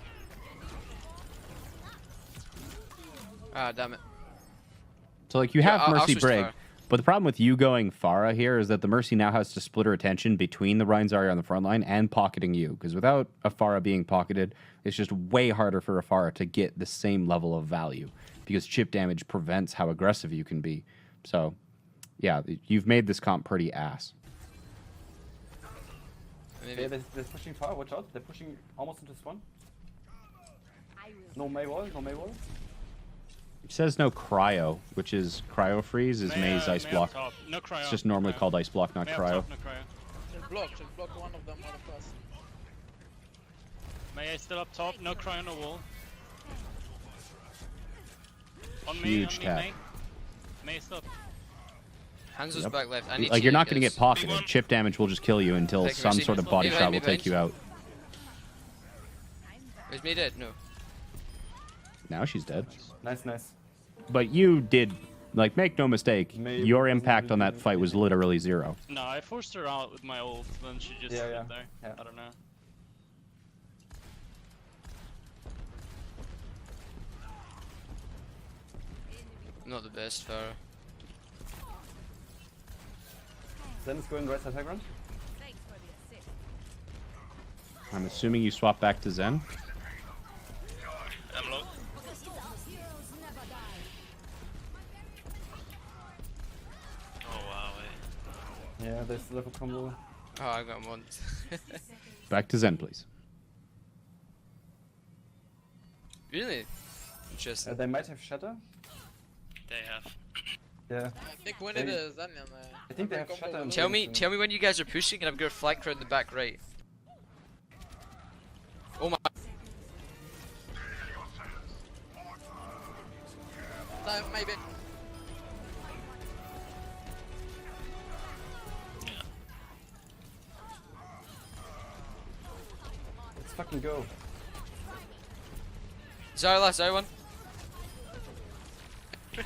Ah, damn it. So like you Yeah, have I'll Mercy switch to Brig, Pharah. but the problem with you going Pharah here is that the Mercy now has to split her attention between the Rein Zarya on the front line and pocketing you. Because without a Pharah being pocketed, it's just way harder for a Pharah to get the same level of value. Because chip damage prevents how aggressive you can be. So, yeah, you've made this comp pretty ass. Maybe. Yeah, they're pushing far, watch out. They're pushing almost into spawn. No Mei wall, no Mei wall. It says no cryo, which is cryo freeze is Mei's ice Mei block. up top. No cryo. It's just normally cryo. called ice block, not Mei up cryo. top, no cryo. Should block one of them out of us. Mei still up top. No cryo, no wall. On me, Huge on me, tap. Mei. Mei stop. Hanzo's Yep. back left. I need Like to you're you not going to guys. get pocketed. Chip damage will just kill you until Take some Mercy. sort of body Me shot behind, will me take you out. Is me dead? No. Now she's dead. Nice, nice. But you did, like, make no mistake, Maybe your it wasn't impact on that really fight was literally 0. No, I forced her out with my ult, then she just Yeah, stood yeah. there. Yeah. I don't know. Not the best, Pharah. Zen's going right side high ground. I'm assuming you swap back to Zen. I'm low. Oh wow. Yeah, they still have a combo. Oh, I got him one. Back to Zen, please. Really? Interesting. They might have shatter. They have. Yeah. I think when it They- is, I think they have shatter. and Tell me things, when you guys are pushing, and I'm gonna flank around the back right. Oh my! Time, maybe. Let's fucking go. Zarya last, Zarya one. The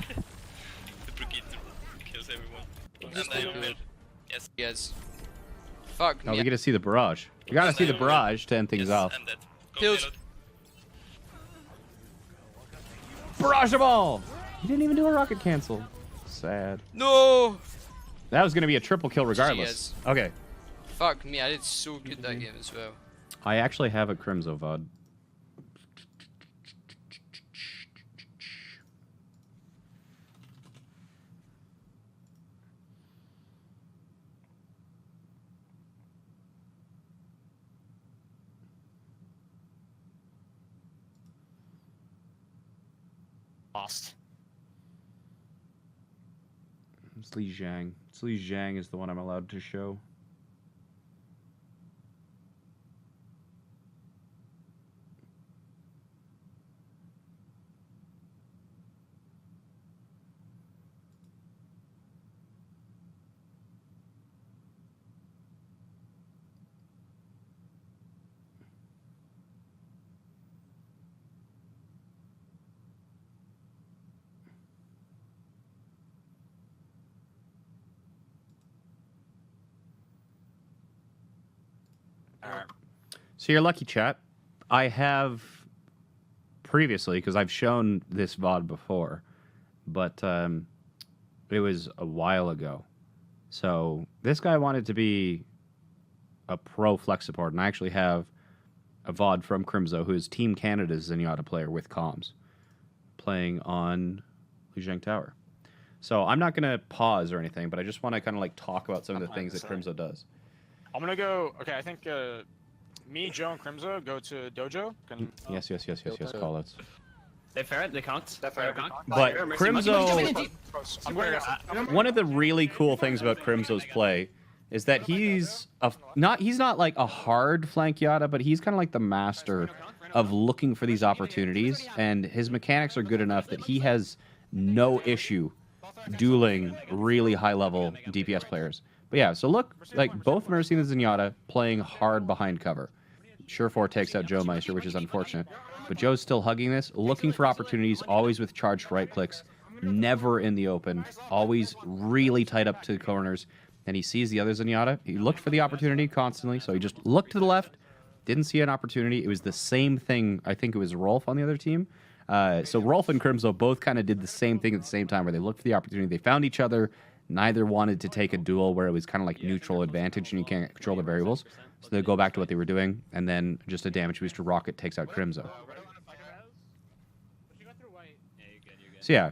brigade kills everyone. And they are mid. Yes. Yes. Fuck Oh, me. we get to see the barrage. We got to see the barrage to end things Yes, off. I'm dead. Go Kills. payload. Barrage them all! He didn't even do a rocket cancel. Sad. No! That was going to be a triple kill regardless. Okay. Fuck me, I did so good that game as well. I actually have a Crimzo VOD. Lost. It's Li Zhang. It's Li Zhang is the one I'm allowed to show. So you're lucky, chat. I have previously, because I've shown this VOD before, but it was a while ago. So this guy wanted to be a pro flex support, and I actually have a VOD from Crimzo, who is Team Canada's Zenyatta player with comms, playing on Lijiang Tower. So I'm not going to pause or anything, but I just want to kind of like talk about some of the things that Crimzo does. I'm gonna go. Okay, I think me, Joe, and Crimzo go to Dojo. Can, Yes, callouts. They ferret, they conked. They ferret, But Crimzo, I'm going. one of the really cool things about Crimzo's play is that he's not like a hard flank Yata, but he's kind of like the master of looking for these opportunities, and his mechanics are good enough that he has no issue dueling really high level DPS players. But But yeah, so look, like both Mercy and the Zenyatta playing hard behind cover. Surefour takes out Joe Meister, which is unfortunate. But Joe's still hugging this, looking for opportunities, always with charged right clicks, never in the open, always really tight up to the corners. And he sees the other Zenyatta. He looked for the opportunity constantly, so he just looked to the left, didn't see an opportunity. It was the same thing, I think it was Rolf on the other team. So Rolf and Crimzo both kind of did the same thing at the same time, where they looked for the opportunity. They found each other. Neither wanted to take a duel where it was kind of like neutral advantage and you can't control the variables. So they go back to what they were doing, and then just a damage booster rocket takes out Crimzo. So yeah,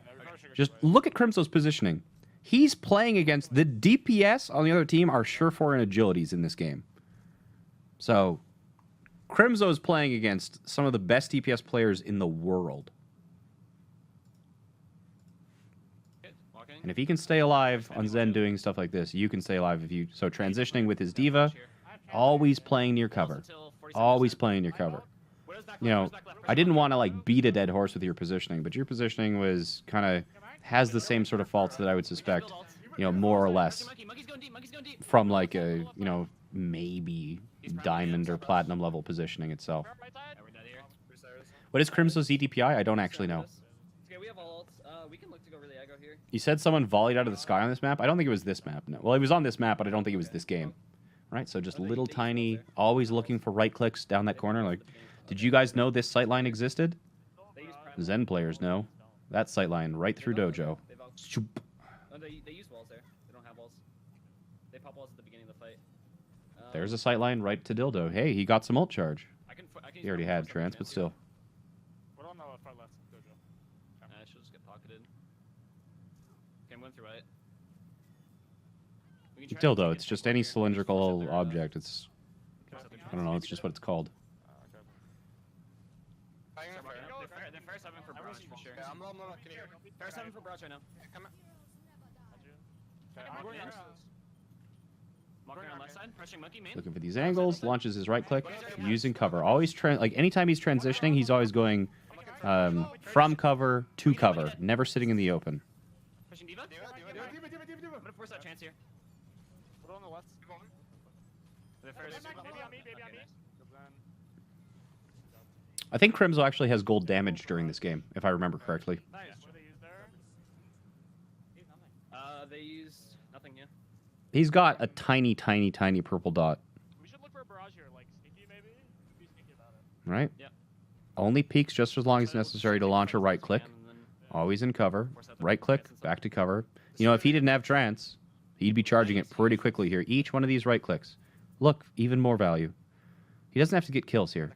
just look at Crimzo's positioning. He's playing against the DPS on the other team are Surefour and Agilities in this game. So Crimzo is playing against some of the best DPS players in the world. And if he can stay alive on Zen doing stuff like this, you can stay alive if you... So transitioning with his Diva, always playing near cover. Always playing near cover. You know, I didn't want to, like, beat a dead horse with your positioning, but your positioning was kind of... has the same sort of faults that I would suspect, you know, more or less from, like, a, you know, maybe diamond or platinum level positioning itself. What is Crimso's EDPI? I don't actually know. You said someone volleyed out of the sky on this map? I don't think it was this map. No. Well, it was on this map, but I don't think it was this game. Right? So just little tiny, always looking for right clicks down that corner. Like, did you guys know this sightline existed? Zen players know. That sightline right through Dojo. They use walls there. They don't have walls. They pop walls at the beginning of the fight. There's a sightline right to Dildo. Hey, he got some ult charge. He already had trance, but still. What on the far left, Dojo? She'll just get pocketed. Okay, I'm going through it. Dildo, it's just any cylindrical object. It's, I don't know, it's just what it's called. They're fair 7 for Barrage for sure. Fair 7 for Barrage right now. Walking around left side, pressuring Monkey main. Looking for these angles, launches his right click, using cover. Always like anytime he's transitioning, he's always going from cover to cover, never sitting in the open. Pushing Diva. I'm gonna force that chance here. What on the left? Baby on me. I think Crimzo actually has gold damage during this game, if I remember correctly. Nice. What they use there? They use nothing, yeah. He's got a tiny, tiny, tiny purple dot. We should look for a barrage here, like sneaky maybe. Be sneaky about it. Right? Yep. Only peeks just as long as necessary to launch a right click. Always in cover. Right click, back to cover. You know, if he didn't have trance, he'd be charging it pretty quickly here. Each one of these right clicks. Look, even more value. He doesn't have to get kills here.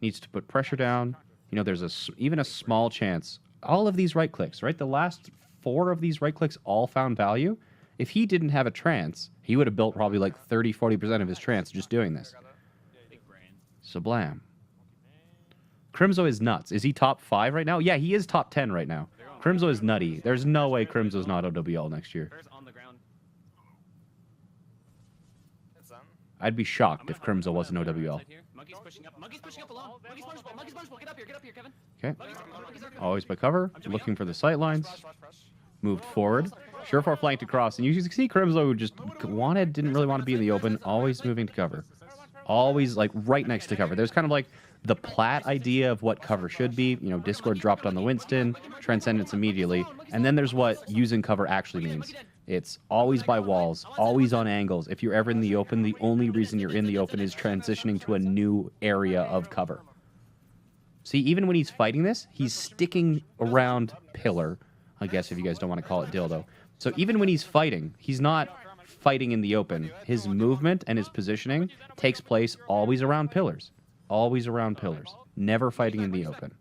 Needs to put pressure down. You know, there's even a small chance. All of these right clicks, right? The last 4 of these right clicks all found value. If he didn't have a trance, he would have built probably like 30-40% of his trance just doing this. Sublime. Crimzo is nuts. Is he top 5 right now? Yeah, he is top 10 right now. Crimzo is nutty. There's no way Crimzo's not OWL next year. I'd be shocked if Crimzo wasn't OWL. Monkey's pushing up. Monkey's pushing up alone. Monkey's punishable. Monkey's punishable. Get up here, Kevin. Okay. Always by cover. Looking for the sight lines. Moved forward. Surefour flanked across. And you can see Crimzo just didn't really want to be in the open. Always moving to cover. Always like right next to cover. There's kind of like the plat idea of what cover should be. You know, Discord dropped on the Winston. Transcendence immediately. And then there's what using cover actually means. It's always by walls, always on angles. If you're ever in the open, the only reason you're in the open is transitioning to a new area of cover. See, even when he's fighting this, he's sticking around pillar, I guess if you guys don't want to call it dildo. So even when he's fighting, he's not fighting in the open. His movement and his positioning takes place always around pillars. Always around pillars. Never fighting in the open.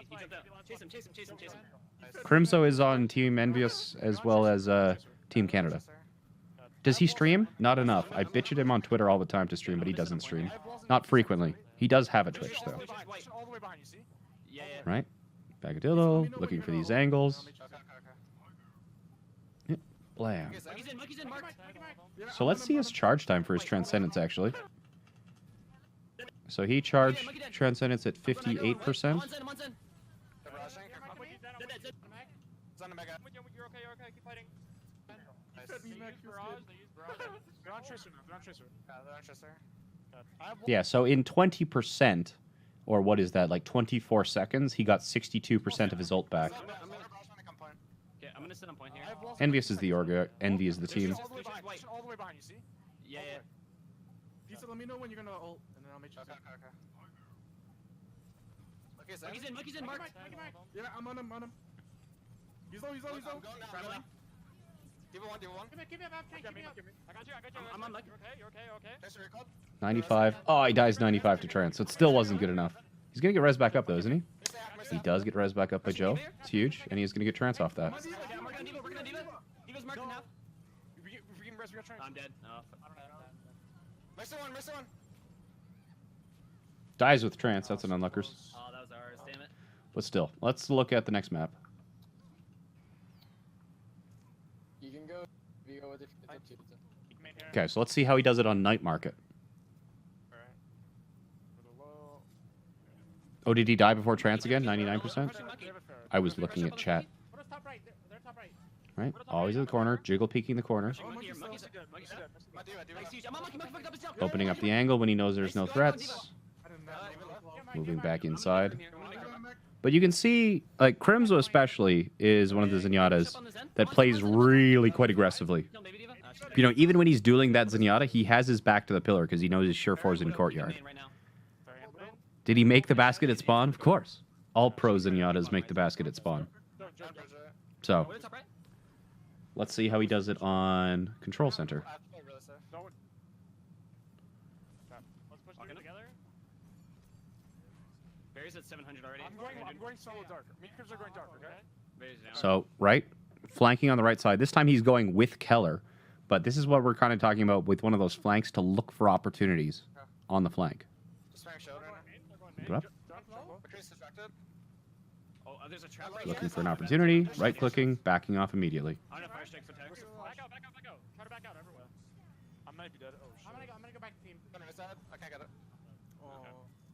He jumped out. Chase him. Crimzo is on Team Envious as well as Team Canada. Does he stream? Not enough. I bitch at him on Twitter all the time to stream, but he doesn't stream. Not frequently. He does have a Twitch, though. Right? Back at Dildo, looking for these angles. Yep. Blam. So let's see his charge time for his Transcendence, actually. So he charged Transcendence at 58%. They use barrage. They're on Tracer now. They're on Tracer. Yeah, they're on Tracer. I have Yeah, so in 20%, or what is that, like 24 seconds, he got 62% of his ult back. Okay, I'm gonna sit on point here. Envious is the org, Envy is the team. All the way behind. All the way behind. You see? Yeah, yeah. Pizza, let me know when you're gonna ult, and then I'll make you. Okay. Okay, Zen. Monkey's in, Mark. Yeah, I'm on him. He's low. I'm going now. Give it one. Give me a map, Tank, give me up. I got you. I'm on Monkey. You're okay. Tracer recall. 95. Oh, he dies 95 to Trance, so it still wasn't good enough. He's going to get res back up, though, isn't he? He does get res back up by Joe. It's huge, and he's going to get Trance off that. We're gonna Diva. Diva's marked enough. We can rest. We got Tracer. I'm dead. Oh, Mercy one. Dies with Trance, that's an unluckers. Oh, that was ours. Damn it. But still, let's look at the next map. You can go. You go with it. Okay, so let's see how he does it on Night Market. Oh, did he die before Trance again? 99%? I was looking at chat. Right? Always in the corner. Jiggle peeking the corner. Opening up the angle when he knows there's no threats. Moving back inside. But you can see, like, Crimzo especially is one of the Zenyatas that plays really quite aggressively. You know, even when he's dueling that Zenyatta, he has his back to the pillar because he knows his sure four's in courtyard. Did he make the basket at spawn? Of course. All pro Zenyatas make the basket at spawn. So, let's see how he does it on Control Center. Let's push through together. Barry's at 700 already. I'm going solo dark. Me and Crips are going dark, okay? Barry's down. So, right, flanking on the right side. This time he's going with Keller, but this is what we're kind of talking about with one of those flanks to look for opportunities on the flank. Put up. Oh, there's a trap. Looking for an opportunity, right-clicking, backing off immediately. I'm gonna fire strike for Tex. Back out. Try to back out everywhere. I might be dead. Oh shit. I'm gonna go back to team. I can't get it. Oh.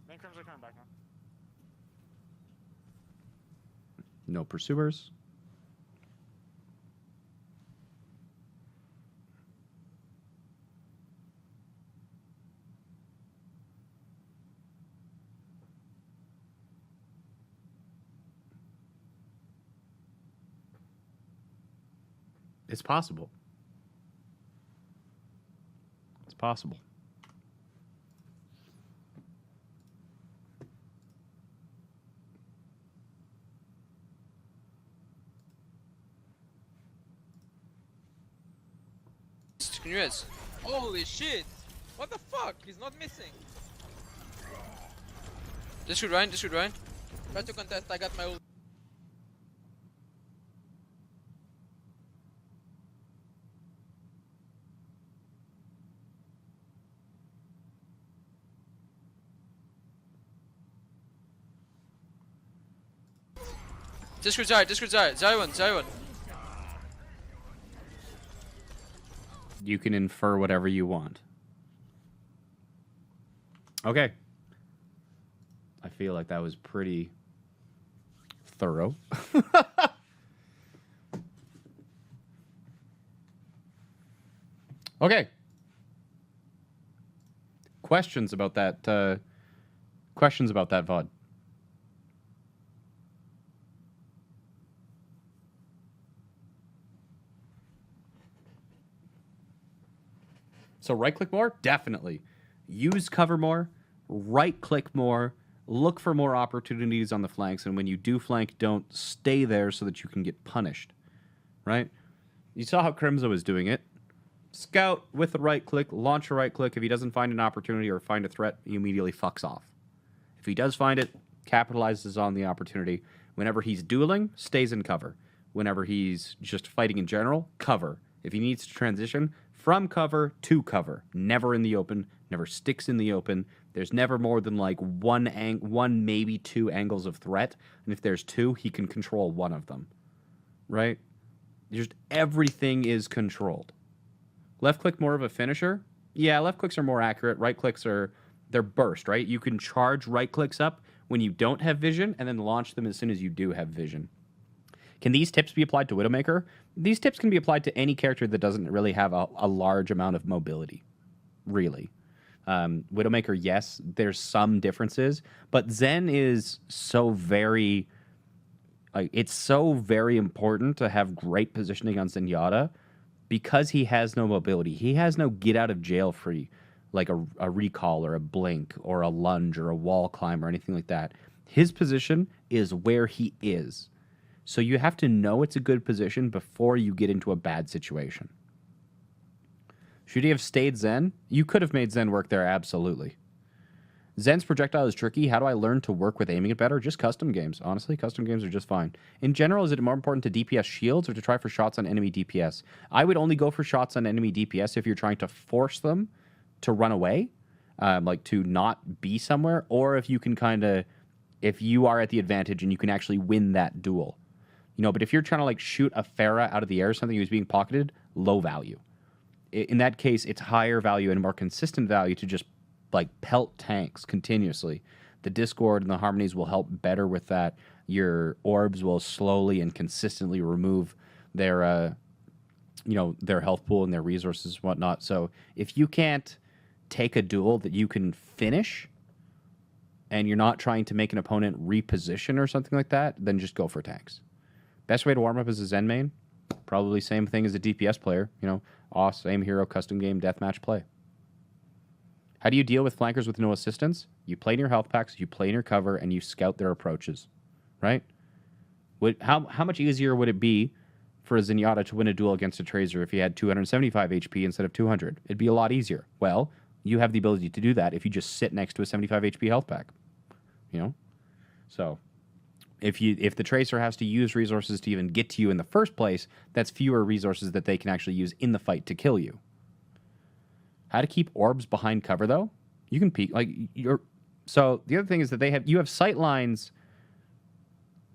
Me and Crips are coming back now. No pursuers. It's possible. It's possible. Can you res? Holy shit! What the fuck? He's not missing. Discord Ryan. Try to contest. I got my ult. Discord Zai. Zai one. You can infer whatever you want. Okay. I feel like that was pretty thorough. Okay. Questions about that VOD? So right-click more? Definitely. Use cover more. Right-click more. Look for more opportunities on the flanks. And when you do flank, don't stay there so that you can get punished. Right? You saw how Crimzo was doing it. Scout with a right-click. Launch a right-click. If he doesn't find an opportunity or find a threat, he immediately fucks off. If he does find it, capitalizes on the opportunity. Whenever he's dueling, stays in cover. Whenever he's just fighting in general, cover. If he needs to transition, from cover to cover. Never in the open. Never sticks in the open. There's never more than like one, maybe two angles of threat. And if there's two, he can control one of them. Right? Just everything is controlled. Left click more of a finisher? Yeah, left clicks are more accurate. Right clicks they're burst, right? You can charge right clicks up when you don't have vision and then launch them as soon as you do have vision. Can these tips be applied to Widowmaker? These tips can be applied to any character that doesn't really have a large amount of mobility, really. Widowmaker, yes, there's some differences, but Zen is so very... it's so very important to have great positioning on Zenyatta because he has no mobility. He has no get out of jail free, like a recall or a blink or a lunge or a wall climb or anything like that. His position is where he is. So you have to know it's a good position before you get into a bad situation. Should he have stayed Zen? You could have made Zen work there, absolutely. Zen's projectile is tricky. How do I learn to work with aiming it better? Just custom games. Honestly, custom games are just fine. In general, is it more important to DPS shields or to try for shots on enemy DPS? I would only go for shots on enemy DPS if you're trying to force them to run away, like to not be somewhere, or if you can kind of, if you are at the advantage and you can actually win that duel. You know, but if you're trying to like shoot a Pharah out of the air or something who's being pocketed, low value. In that case, it's higher value and more consistent value to just like pelt tanks continuously. The Discord and the Harmonies will help better with that. Your orbs will slowly and consistently remove their, their health pool and their resources and whatnot. So if you can't take a duel that you can finish and you're not trying to make an opponent reposition or something like that, then just go for tanks. Best way to warm up as a Zen main? Probably same thing as a DPS player. Same hero, custom game, deathmatch play. How do you deal with flankers with no assistance? You play in your health packs, you play in your cover, and you scout their approaches, right? How much easier would it be for a Zenyatta to win a duel against a Tracer if he had 275 HP instead of 200? It'd be a lot easier. Well, you have the ability to do that if you just sit next to a 75 HP health pack, So if the Tracer has to use resources to even get to you in the first place, that's fewer resources that they can actually use in the fight to kill you. How to keep orbs behind cover, though? You can peek So the other thing is that you have sight lines.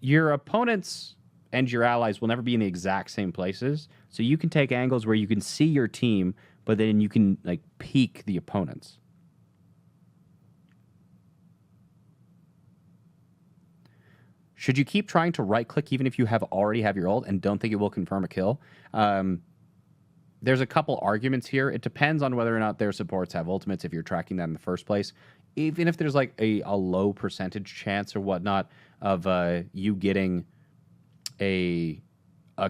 Your opponents and your allies will never be in the exact same places, so you can take angles where you can see your team, but then you can like peek the opponents. Should you keep trying to right-click even if you already have your ult and don't think it will confirm a kill? There's a couple arguments here. It depends on whether or not their supports have ultimates if you're tracking that in the first place. Even if there's like a low percentage chance or whatnot of you getting a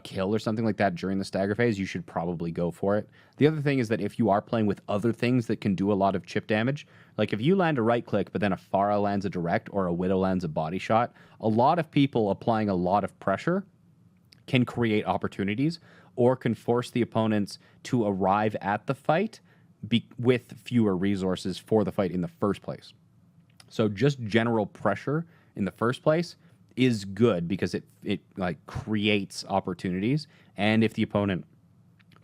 kill or something like that during the stagger phase, you should probably go for it. The other thing is that if you are playing with other things that can do a lot of chip damage, like if you land a right click but then a Pharah lands a direct or a Widow lands a body shot, a lot of people applying a lot of pressure can create opportunities or can force the opponents to arrive at the fight with fewer resources for the fight in the first place. So just general pressure in the first place is good because it like creates opportunities, and if the opponent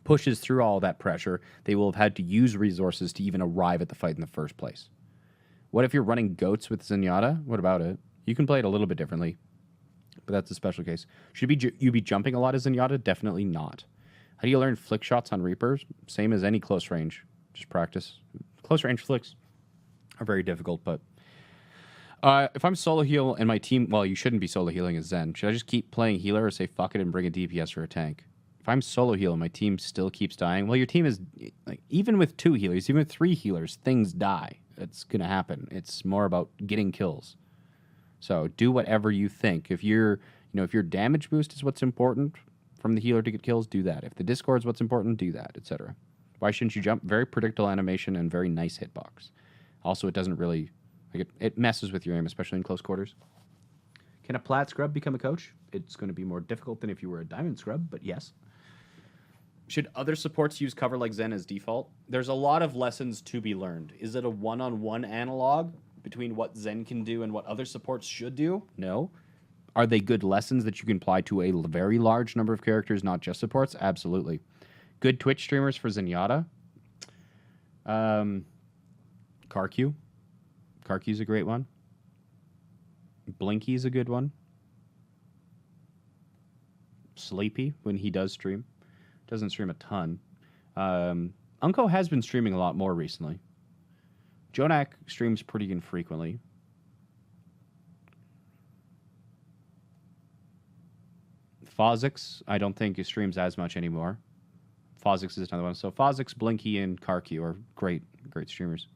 pushes through all that pressure, they will have had to use resources to even arrive at the fight in the first place. What if you're running goats with Zenyatta? What about it? You can play it a little bit differently, but that's a special case. Should you be jumping a lot as Zenyatta? Definitely not. How do you learn flick shots on Reapers? Same as any close range. Just practice. Close range flicks are very difficult, but if I'm solo heal and my team, well, you shouldn't be solo healing as Zen. Should I just keep playing healer or say fuck it and bring a DPS or a tank? If I'm solo heal and my team still keeps dying, well, your team is, like, even with 2 healers, even with 3 healers, things die. It's going to happen. It's more about getting kills. So do whatever you think. If your damage boost is what's important from the healer to get kills, do that. If the Discord is what's important, do that, etc. Why shouldn't you jump? Very predictable animation and very nice hitbox. Also, it doesn't really, it messes with your aim, especially in close quarters. Can a plat scrub become a coach? It's going to be more difficult than if you were a diamond scrub, but yes. Should other supports use cover like Zen as default? There's a lot of lessons to be learned. Is it a one-on-one analog between what Zen can do and what other supports should do? No. Are they good lessons that you can apply to a very large number of characters, not just supports? Absolutely. Good Twitch streamers for Zenyatta? Karq. Karq's a great one. Blinky's a good one. Sleepy, when he does stream. Doesn't stream a ton. Unko has been streaming a lot more recently. Jonak streams pretty infrequently. Fozix, I don't think streams as much anymore. Fozix is another one. So Fozix, Blinky, and Karki are great streamers.